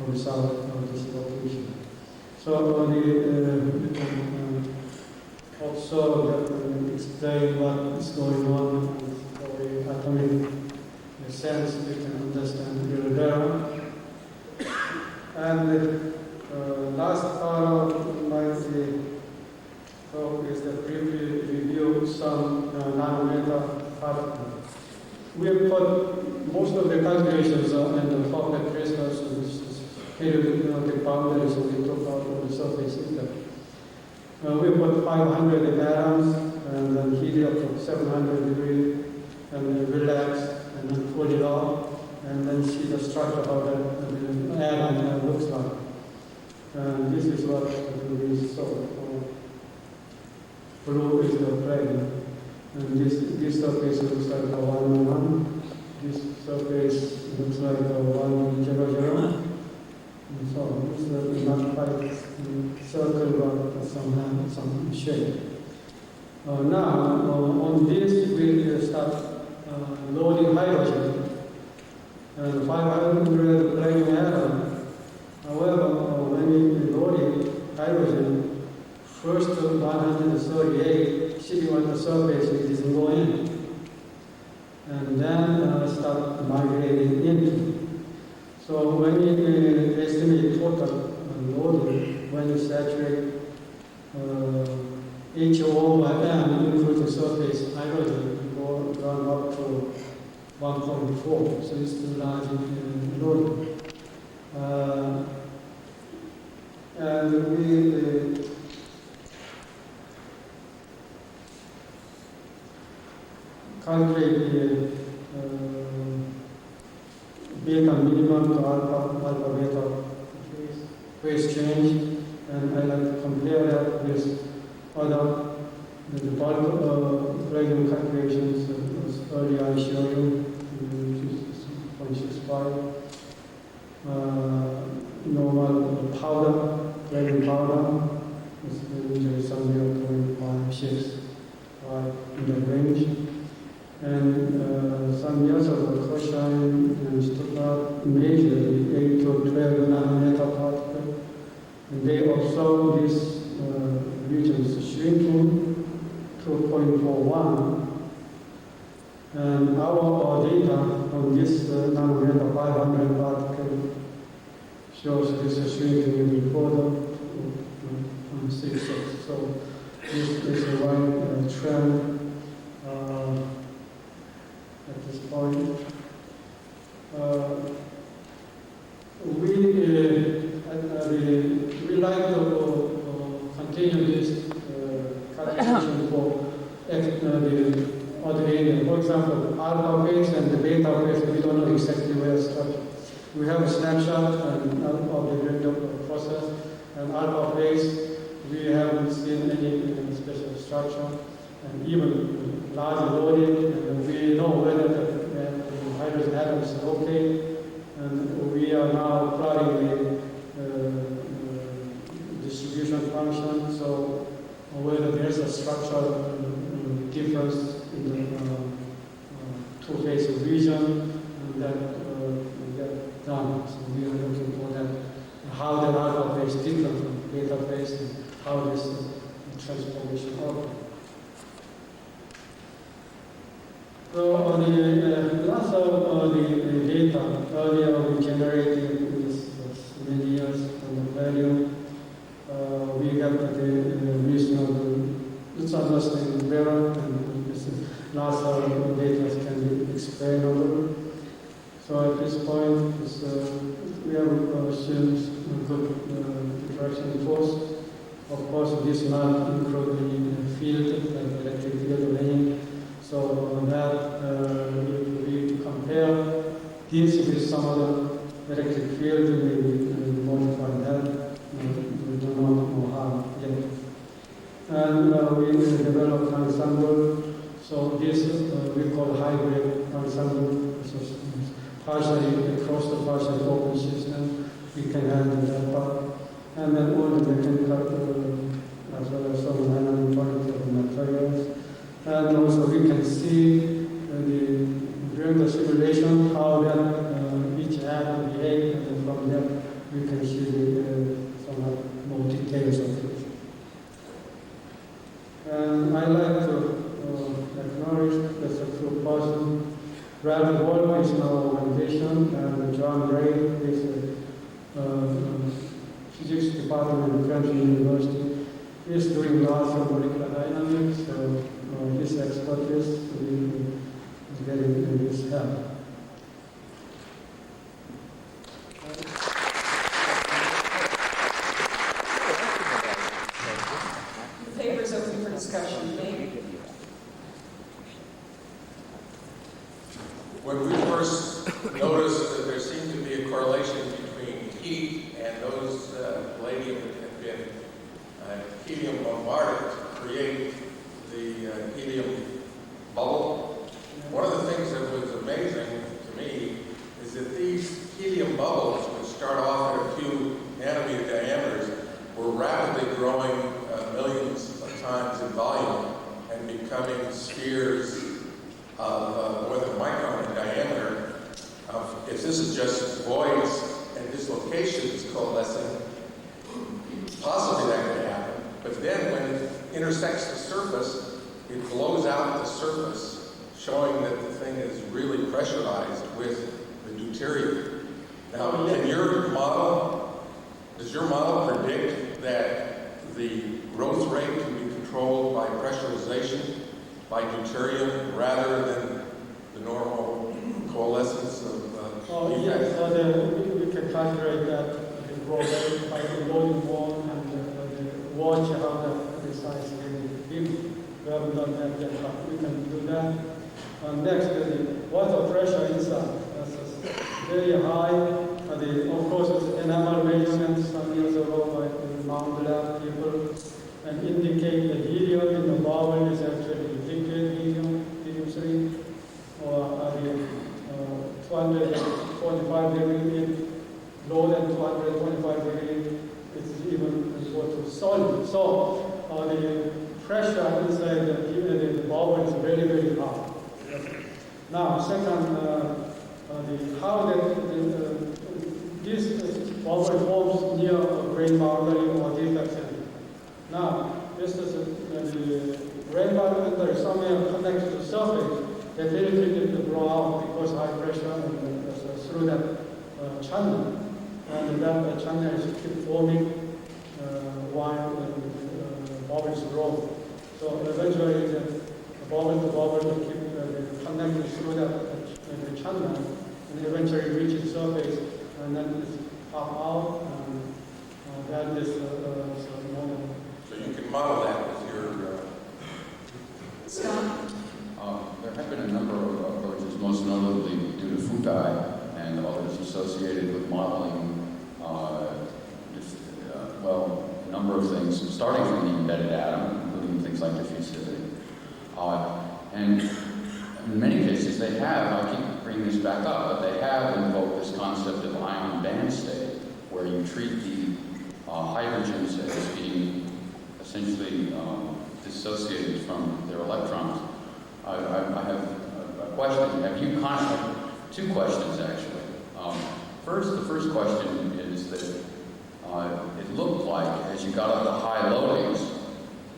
result of this location. So we can also explain what is going on for the atomic sense. We can understand a little better. And last part of we have put most of the calculations in the perfect crystals, which is periodic boundaries that we took out of the surface ether. We put 500 atoms and then heat it up to 700 degrees and then relax and then pull it off and then see the structure of the atom looks like. And this is what we saw. Blue is the plane. And this surface looks like a 1, 1. This surface looks like a 1, 0, 0. And so this is not quite circle, but some shape. Now, on this, we start loading hydrogen. And 500 plane atom. However, when we load hydrogen, first 138 sitting on the surface, it doesn't go in. And then start migrating into. So when you estimate total loading, when you saturate HO by M including surface hydrogen, you go down up to 1.4, so it's too large in loading. And we calculate the beta minimum to alpha beta phase change, and I like to compare that with other the bulk plane calculations as earlier I showed you, which is 0.65. Normal powder, plane powder, is usually somewhere 0.56, right in the range. And some years ago, Koshine and Stuttgart measured the 8 to 12 nanometer particle, and they observed these regions shrinking to 0.41. And our data on this nanometer 500 particle shows this is shrinking even further to 0.66. So this is the right trend. At this point, we like to continue this calculation for the other area. For example, alpha phase and the beta phase, we don't know exactly where it's structured. We have a snapshot of the random process, and alpha phase, we haven't seen any special structure, and even large loading, and we know whether the hydrogen atoms are okay, and we are now plotting the distribution function, so whether there's a structural difference in the two-phase region, and that we get done. So we are looking for that, how the alpha phase different from beta phase, and how this transformation occurs. So on the last of the data, earlier we generated this many years on the value. We got the reasonable, it's understanding better, and this last data can be explainable. So at this point, we have assumed good direction force. Of course, this not including the field, like electric field weighing. So on that, we compare this with some other electric field, we modify that. We do not know how yet. And we develop ensemble. So this we call hybrid ensemble. So partially across the partial open system, we can handle that part. And then all the mechanical as well as some dynamic quality of materials. And also we can see during the simulation how that each atom behaves, and then from there we can see some more details of it. And I like to acknowledge that's a true person. Brad Wall is in our organization, and John Ray is a physics department at French University. He's doing lots of molecular dynamics. So his expertise getting this help. The paper is open for discussion. Dave? When we first noticed that there seemed to be a correlation between heat and those palladium that had been helium bombarded to create the helium bubble, one of the things that was amazing to me is that these helium bubbles, which start off at a few nanometer diameters, were rapidly growing millions of times in volume and becoming spheres of more than a micron in diameter. If this is just voids and dislocations coalescing, possibly that could happen. But then when it intersects the surface, it blows out the surface, showing that the thing is really pressurized with the deuterium. Now, does your model predict that the growth rate can be controlled by pressurization, by deuterium, rather than the normal coalescence of yes, we can calculate that the growth rate by the loading wall and watch how the size will be. We haven't done that yet, but we can do that. Next, the water pressure inside. That's very high. Of course, it's enamel measurements some years ago by the Mount Lab people, and indicate the helium in the bubble is actually liquid helium, helium-3, or the 225 degree, lower than 225 degree, it's even equal to solid. So the pressure inside the bubble is very, very high. Now, second, how this bubble forms near a grain boundary or defect center. Now, this is the grain boundary somewhere connected to the surface. The ability to blow out because high pressure and through that channel, and that channel is keep forming while the bubbles grow. So eventually, the bubble to bubble will keep connected through that channel, and eventually reach the surface, and then it's pop out, and that is normal. So you can model that with your... Scott? There have been a number of approaches, most notably due to Fukai and others associated with modeling, a number of things, starting from the embedded atom, including things like diffusivity. And in many cases they have, I keep bringing this back up, but they have invoked this concept of ion band state, where you treat the hydrogens as being essentially dissociated from their electrons. I have a question. Have you two questions actually. The first question is that it looked like as you got up to high loadings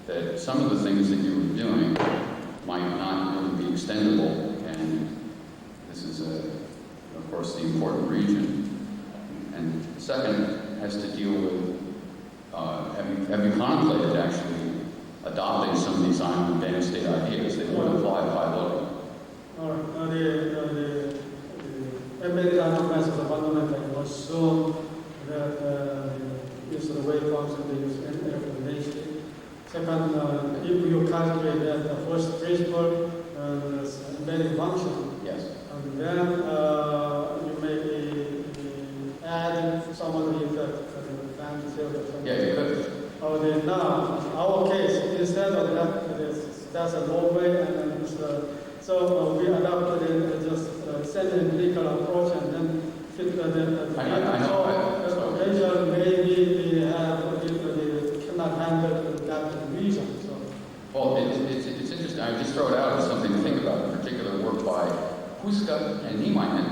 that some of the things that you were doing might not really be extendable, and this is of course the important region. And second has to deal with have you contemplated actually adopting some of these ion band state ideas that would apply to high loading? The embedded atom method fundamentally assume that the use of the wave function, they use NF density. Second, if you calculate that the first principle and the embedded function, yes, and then you may add some of the effect, band theory or something. Yeah, you could. Now, in our case, instead of that, that's a low way, and then so we adopted just semi-empirical approach, and then fit the potential maybe they cannot handle that region. So. Well, it's interesting. I just throw it out as something to think about. In particular, work by Huska and Niemeyer,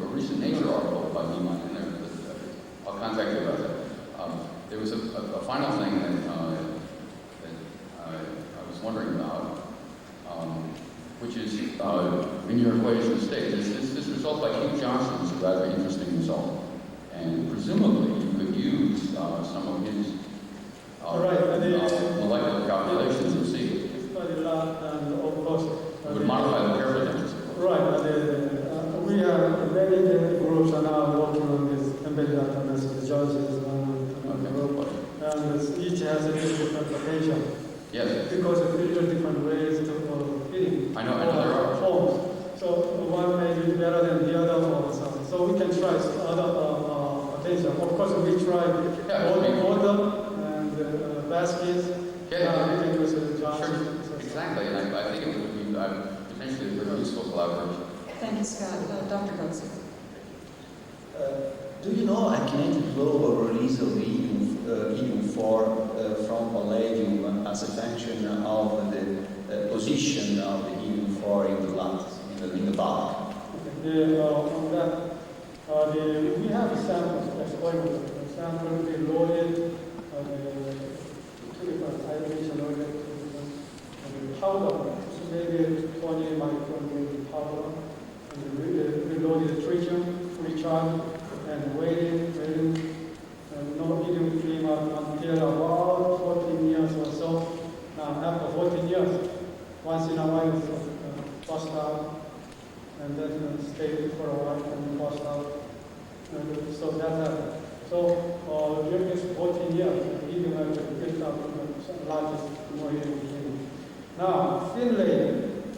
a recent Nature article by Niemeyer. I'll contact you about that. There was a final thing that I was wondering about, which is in your equation of state. This result by Keith Johnson is a rather interesting result, and presumably you could use some of his molecular calculations and see. And of course, it would modify the pair potentials, of course. Right. We have many groups are now working on this embedded autonomous methodologies and each has a different potential. Yes. Because of different ways to feeding. I know there are. Forms. So one may be better than the other or something. So we can try other potential. Of course, we try order and baskets. We can use the Johnson. Exactly, and I think it would be potentially a very useful collaboration. Thank you, Scott. Dr. Goetze. Do you know a kinetic flow release of helium-4 from palladium as a function of the position of the helium-4 in the lattice, in the bulk? On that, we have samples, experiments. Sample we loaded two different ionization loaded powder, so maybe 20 micron powder, and we loaded tritium, fully charged, and waited, and no helium came out until about 14 years or so. Now, after 14 years, once in a while it's bust out, and then stayed for a while and bust out. And so that happened. So during this 14 years, helium has built up the largest more helium came. Now, Finlay,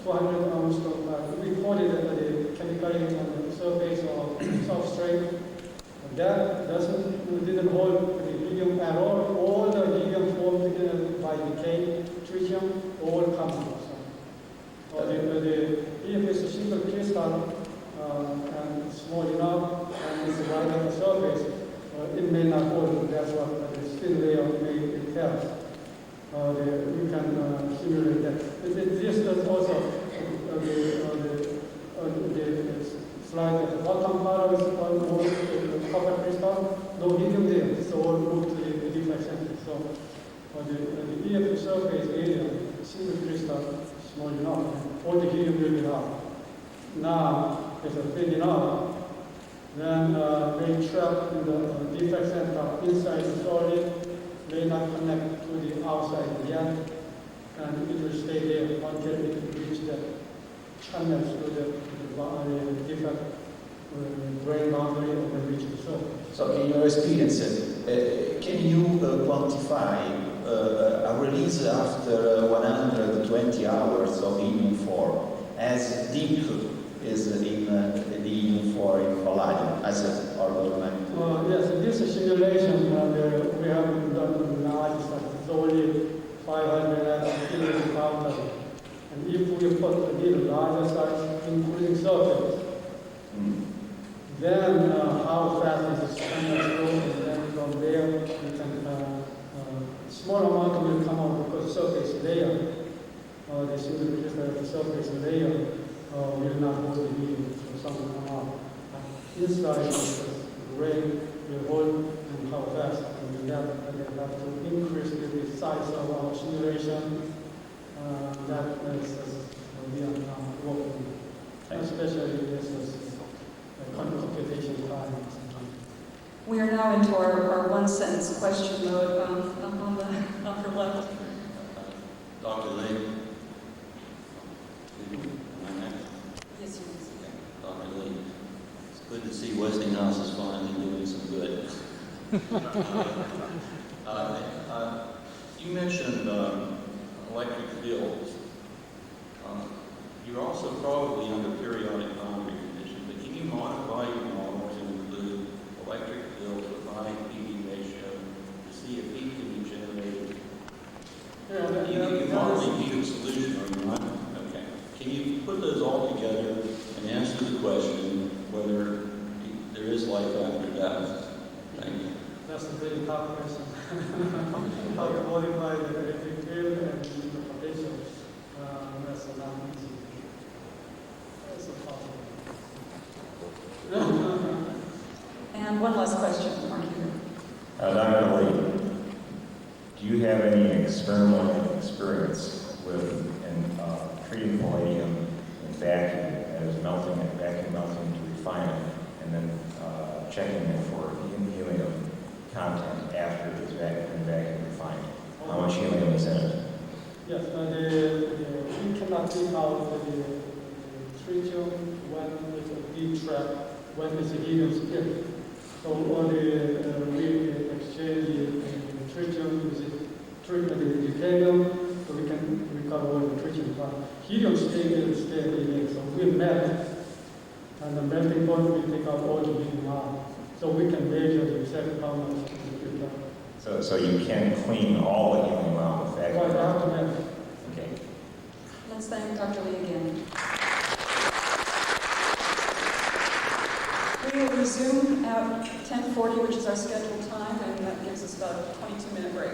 200 Armstrong, we recorded the chemically on the surface of substrate. That didn't hold the helium at all. All the helium formed by decay, tritium, all comes out. If it's a single crystal and small enough and it's right on the surface, it may not hold. That's what the thin layer may tell. We can simulate that. This is also the slide at the bottom part is almost copper crystal, no helium there, so all moved to the defect center. So the EF surface area, single crystal, small enough, all the helium will be out. Now, if it's big enough, then they trap in the defect center inside the solid, may not connect to the outside yet, and it will stay there until it reaches the channel to the defect grain boundary and then reach the surface. So in your experience, can you quantify a release after 120 hours of helium-4 as deep is in the helium-4 in palladium as an orbital magnitude? Yes, this is simulation we haven't done large stuff. It's only 500 kilometers. And if we put a little larger size, including surface, then how fast is the standard flow, and then from there we can small amount will come out because surface layer, the single crystal at the surface layer will not hold the helium, so some will come out. Inside the grain will hold and how fast, and that they have to increase the size of our simulation. That is we are now working, especially this is computation time. We are now into our one-sentence question mode on the upper left. Dr. Lee. Yes, you Dr. Lee. It's good to see Westinghouse is finally doing some good. You mentioned electric fields. You're also probably under periodic boundary conditions, but can you modify your model to include electric fields with high PD ratio to see if heat can be generated? You're modeling heat of solution, are you not? Okay. Can you put those all together and answer the question whether there is life after death? Thank you. That's a very tough question. How to modify the electric field and the potential. That's a lot easy. That's a problem. And one last question, Mark. Dr. Lee, do you have any experimental experience with treating palladium in vacuum as melting it, vacuum melting to refine it, and then checking it for helium content after it is vacuum refined? How much helium is in it? Yes, we cannot take out the tritium, one is a deep trap, one is a helium spin. So only we exchange tritium with deuterium, so we can recover all the tritium part. Helium spin is stay in, so we melt, and the melting point will take out all the helium out. So we can measure the exact how much we get. So you can clean all the helium out with that? Right, after melt. Okay. Let's thank Dr. Lee again. We will resume at 10:40, which is our scheduled time, and that gives us about a 22-minute break.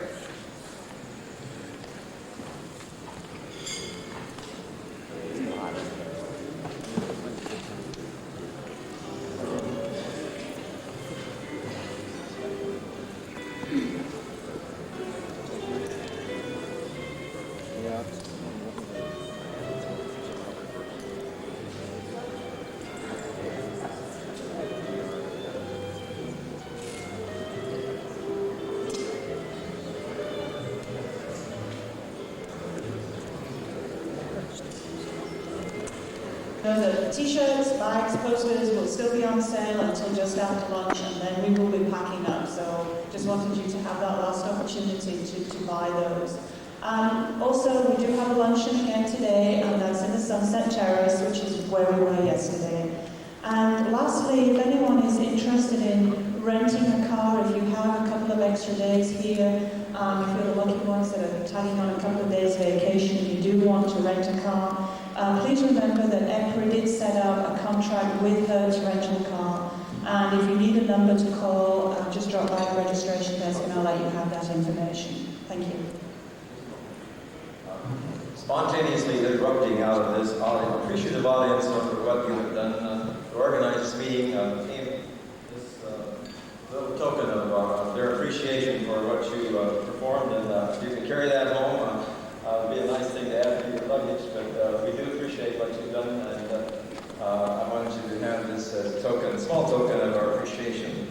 The t-shirts, bags, posters will still be on sale until just after lunch, and then we will be packing up. So just wanted you to have that last opportunity to buy those. Also, we do have a luncheon again today, and that's in the Sunset Terrace, which is where we were yesterday. And lastly, if anyone is interested in renting a car, if you have a couple of extra days here, if you're the lucky ones that are tagging on a couple of days vacation, you do want to rent a car, please remember that EPRI did set up a contract with Hertz Rental Car, and if you need a number to call, just drop by the registration desk and I'll let you have that information. Thank you. Spontaneously erupting out of this appreciative audience for what you have done to organize this meeting, came this little token of their appreciation for what you performed, and if you can carry that home, it would be a nice thing to add to your luggage, but we do appreciate what you've done, and I wanted you to have this token, small token of our appreciation.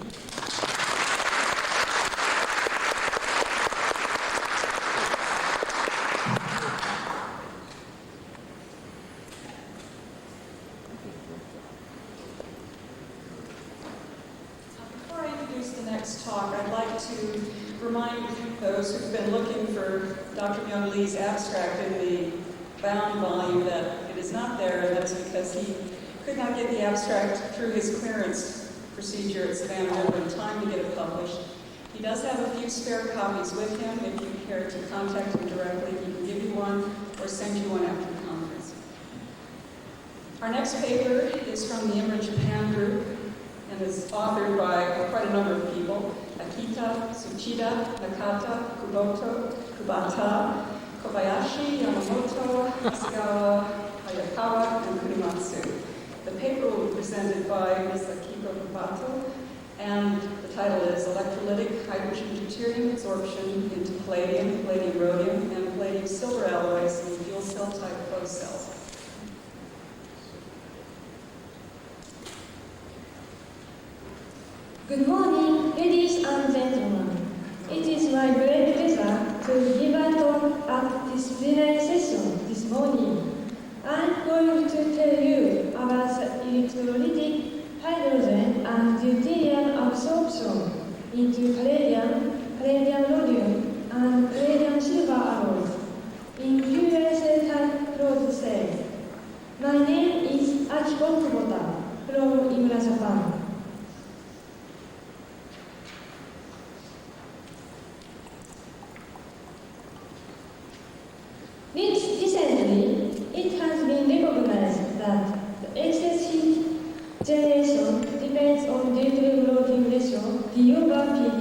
Before I introduce the next talk, I'd like to remind those who've been looking for Dr. Myung-Lee's abstract in the bound volume that it is not there, and that's because he could not get the abstract through his clearance procedure at Savannah River in time to get it published. He does have a few spare copies with him. If you care to contact him directly, he can give you one or send you one after the conference. Our next paper is from the IMRA Japan group and is authored by quite a number of people: Akita, Tsuchida, Nakata, Kubata, Kobayashi, Yamamoto, Hasegawa, Hayakawa, and Kurimatsu. The paper will be presented by Ms. Akiko Kubato, and the title is Electrolytic Hydrogen Deuterium Absorption into Palladium, Palladium Rhodium, and Palladium Silver Alloys in Fuel Cell Type Closed Cells. Good morning, ladies and gentlemen. It is my great pleasure to give a talk at this plenary session this morning. I'm going to tell you about the electrolytic hydrogen and deuterium absorption into palladium, palladium rhodium, and palladium silver alloys in fuel cell type closed cells. My name is Akiko Kubota from IMRA Japan. Recently, it has been recognized that the excess heat generation depends on deuterium-rhodium ratio D over PD.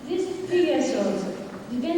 This figure shows dependence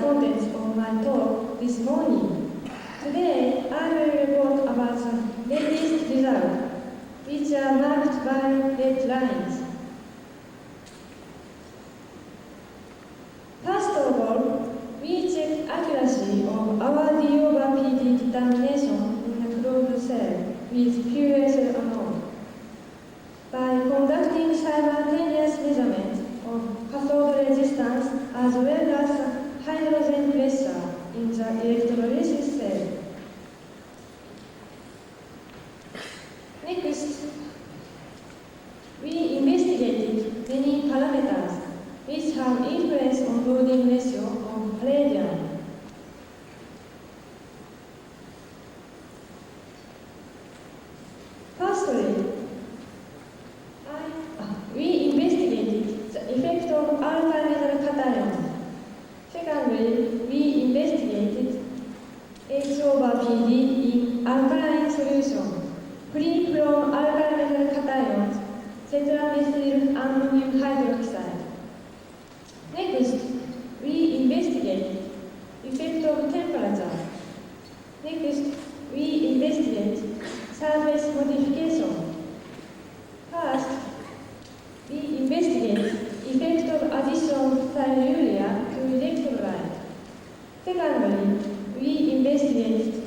contents of my talk this morning. Today, I will report about the latest results, which are marked by red lines. First of all, we checked accuracy of our D over PD determination in a closed cell with pure cell amount by conducting simultaneous measurements of cathode resistance as well as hydrogen pressure in the electrolysis cell. Next, we investigated many parameters which have influence on loading ratio of palladium. Firstly, we investigated the effect of alpha metal cations. Secondly, we investigated H over PD in alkaline solution, free from alpha metal cations, tetramethyl ammonium hydroxide. Next, we investigate effect of temperature. Next, we investigate surface modification. First, we investigate effect of addition of urea to electrolyte. Secondly, we investigate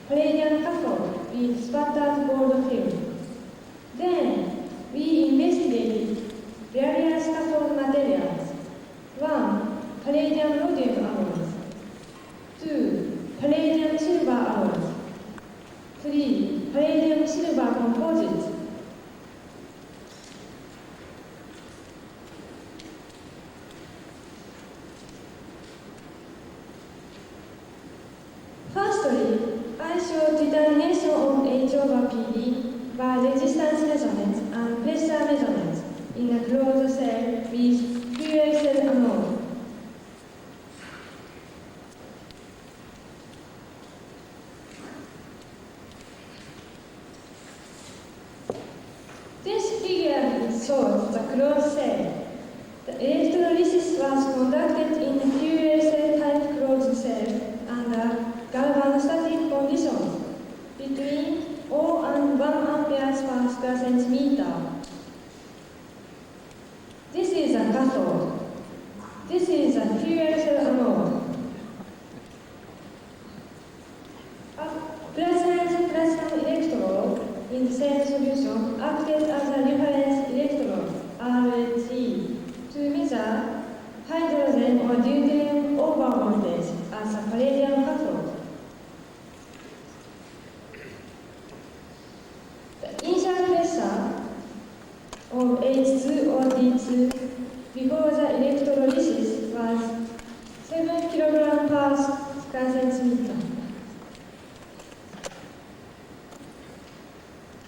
palladium cathode with spattered gold film. Then, we investigated various cathode materials. 1. Palladium rhodium alloys. 2. Palladium silver alloys. 3. Palladium silver composites. Firstly, I showed determination of H over PD by resistance measurements and pressure measurements in a closed cell with fuel cell anode. This figure shows the closed cell. The electrolysis was conducted in a fuel cell type closed cell under galvanostatic conditions between 0 and 1 amperes per square centimeter. This is a cathode. This is a fuel cell anode. A plasma electrode in the same solution acted as a reference electrode, RHE, to measure hydrogen or deuterium overvoltage as a palladium cathode. The initial pressure of H2 or D2 before the electrolysis was 7 kg per square centimeter.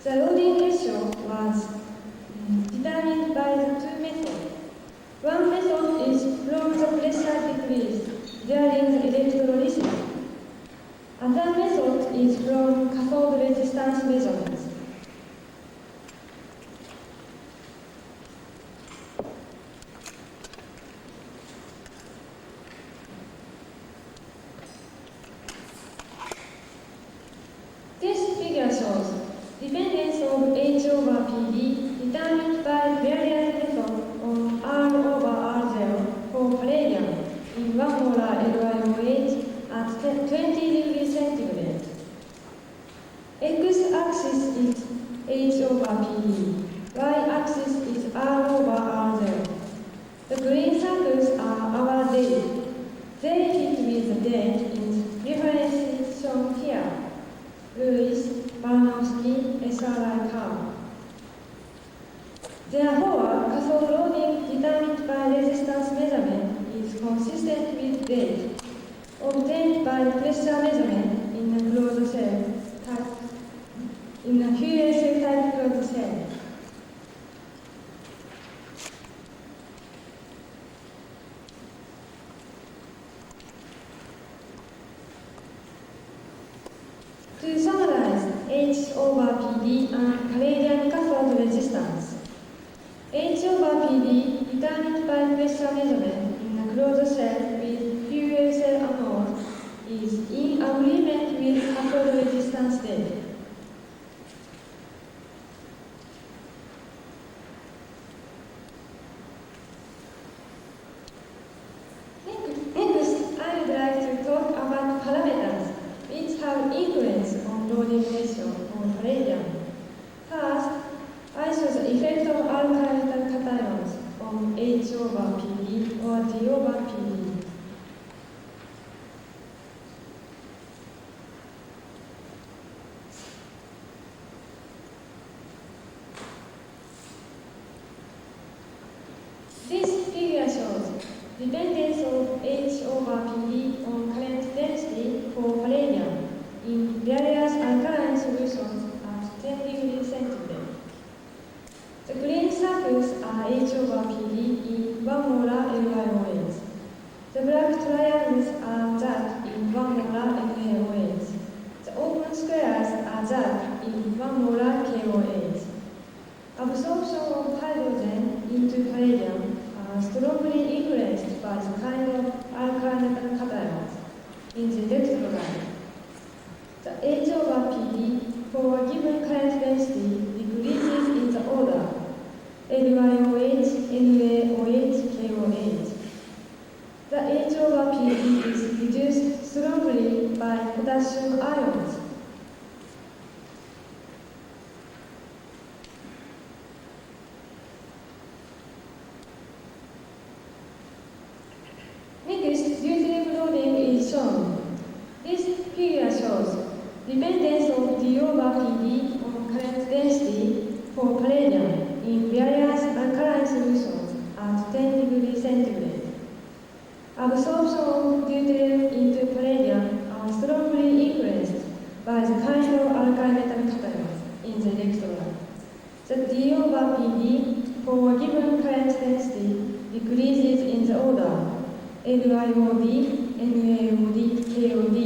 The loading ratio was determined by the two methods. One method is from the pressure decrease during the electrolysis. Another method is from cathode resistance measurements. This figure shows dependence of H over PD determined by various methods on R over R0 for palladium in 1 molar LiOH at 20 degrees centigrade. X-axis is H over PD, Y-axis is R over R0. The green circles are our date. They fit with the date in references shown here. Lewis, Barnowski, SRI curve. Therefore, cathode loading determined by resistance measurement is consistent with date obtained by pressure measurement in a closed cell type, in a fuel cell type closed cell. To summarize H over PD and palladium cathode resistance. H over PD determined by pressure measurement in a closed cell with influence on loading ratio on palladium. First, I show the effect of alkyl metal cations on H over PD or D over PD. This figure shows dependence of H over PD on current density for palladium in various alkaline solutions at 10 degrees centigrade. The green circles are H over PD in 1 molar LiOH. The black triangles are Z in 1 molar NaOH. The open squares are Z in 1 molar KOH. Absorption of hydrogen into palladium are strongly influenced by the kind of alkyl metal cations in the electrolyte. The H over PD for a given current density decreases in the order LiOH, NaOH, KOH. The H over PD is reduced strongly by potassium ions. Next, deuterium loading is shown. This figure shows dependence of D over PD on current density for palladium in various alkaline solutions at 10 degrees centigrade. Absorption of deuterium into palladium are strongly influenced by the kind of alkyl metal cations in the electrolyte. The D over PD for a given current density decreases in the order LiOD, NaOD, KOD.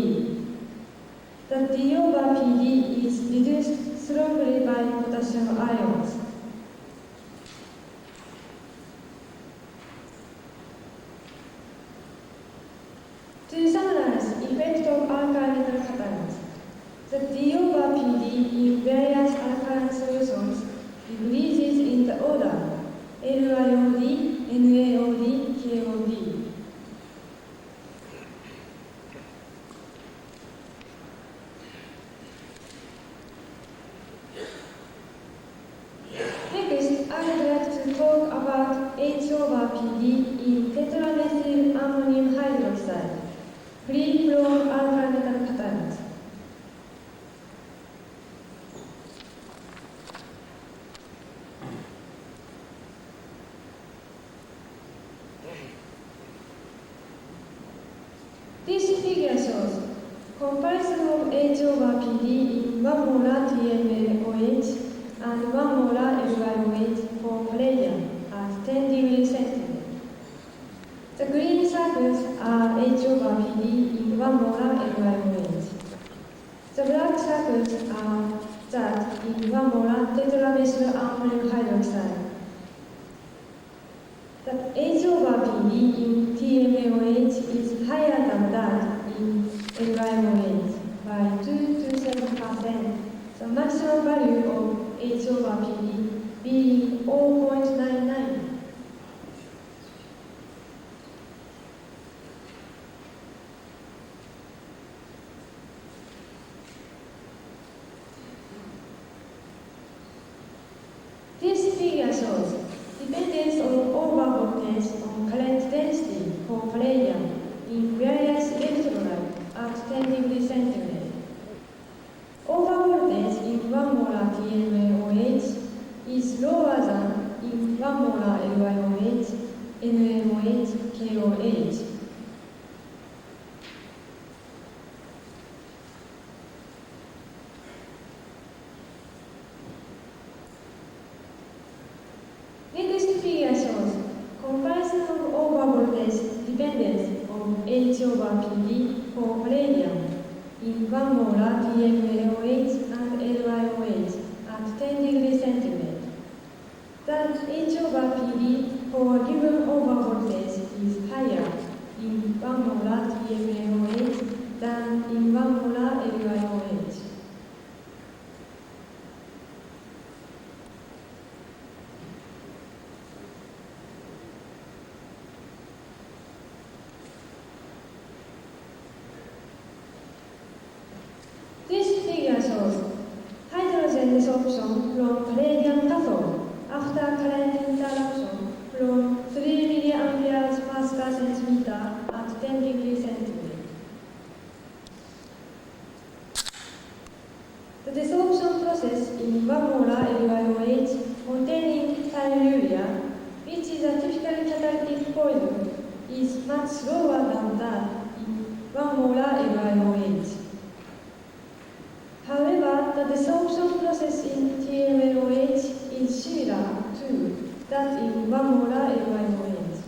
The D over PD is reduced strongly by potassium ions. To summarize effect of alkyl metal cations, the D over PD in various alkaline solutions decreases in the order LiOD, NaOD, KOD. Next, I would like to talk about H over PD in tetramethyl ammonium hydroxide, free from alkyl metal cations. This figure shows comparison of H over PD in 1 molar TMLOH and 1 molar LiOH for palladium at 10 degrees centigrade. The green circles are H over PD in 1 molar LiOH. The black circles are Z in 1 molar tetramethyl ammonium hydroxide. The H over PD in TMLOH is higher than that in LiOH by 2 to 7%. The maximum value of H over PD being 0.99. This figure shows dependence of overvoltage on current density for palladium in various electrolytes at 10 degrees centigrade. Overvoltage in 1 molar TMLOH is lower than in 1 molar LiOH, NaOH, KOH. Next figure shows comparison of overvoltage dependence on H over PD for palladium in 1 molar TMLOH and LiOH at 10 degrees centigrade. That H over PD for a given overvoltage is higher in 1 molar TMLOH than in 1 molar LiOH. This desorption from palladium cathode after current interruption from 3 milliamperes per square centimeter at 10 degrees centigrade. The desorption process in 1 molar LiOH containing telluride, which is a typical catalytic poison, is much slower than that in 1 molar LiOH. However, the desorption process in TMLOH is similar to that in 1 molar LiOH.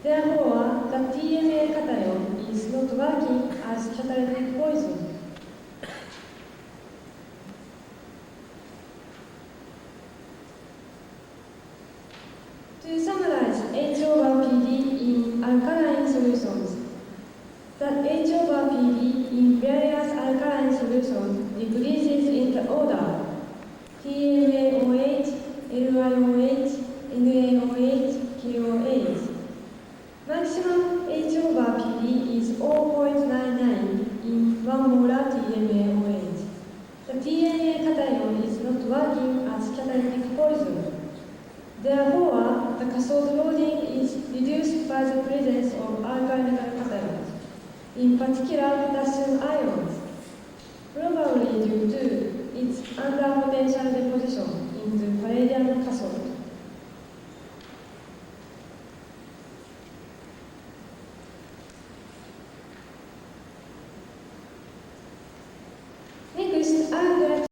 Therefore, the TMA cation is not working as catalytic poison. To summarize H over PD in alkaline solutions, that H over PD in various alkaline solutions decreases in the order TMAOH, LiOH, NaOH, KOH. Maximum H over PD is 0.99 in 1 molar TMAOH. The TMA cation is not working as catalytic poison. Therefore, the cathode loading is reduced by the presence of alkyl cations, in particular potassium ions, probably due to its under potential deposition in the palladium cathode.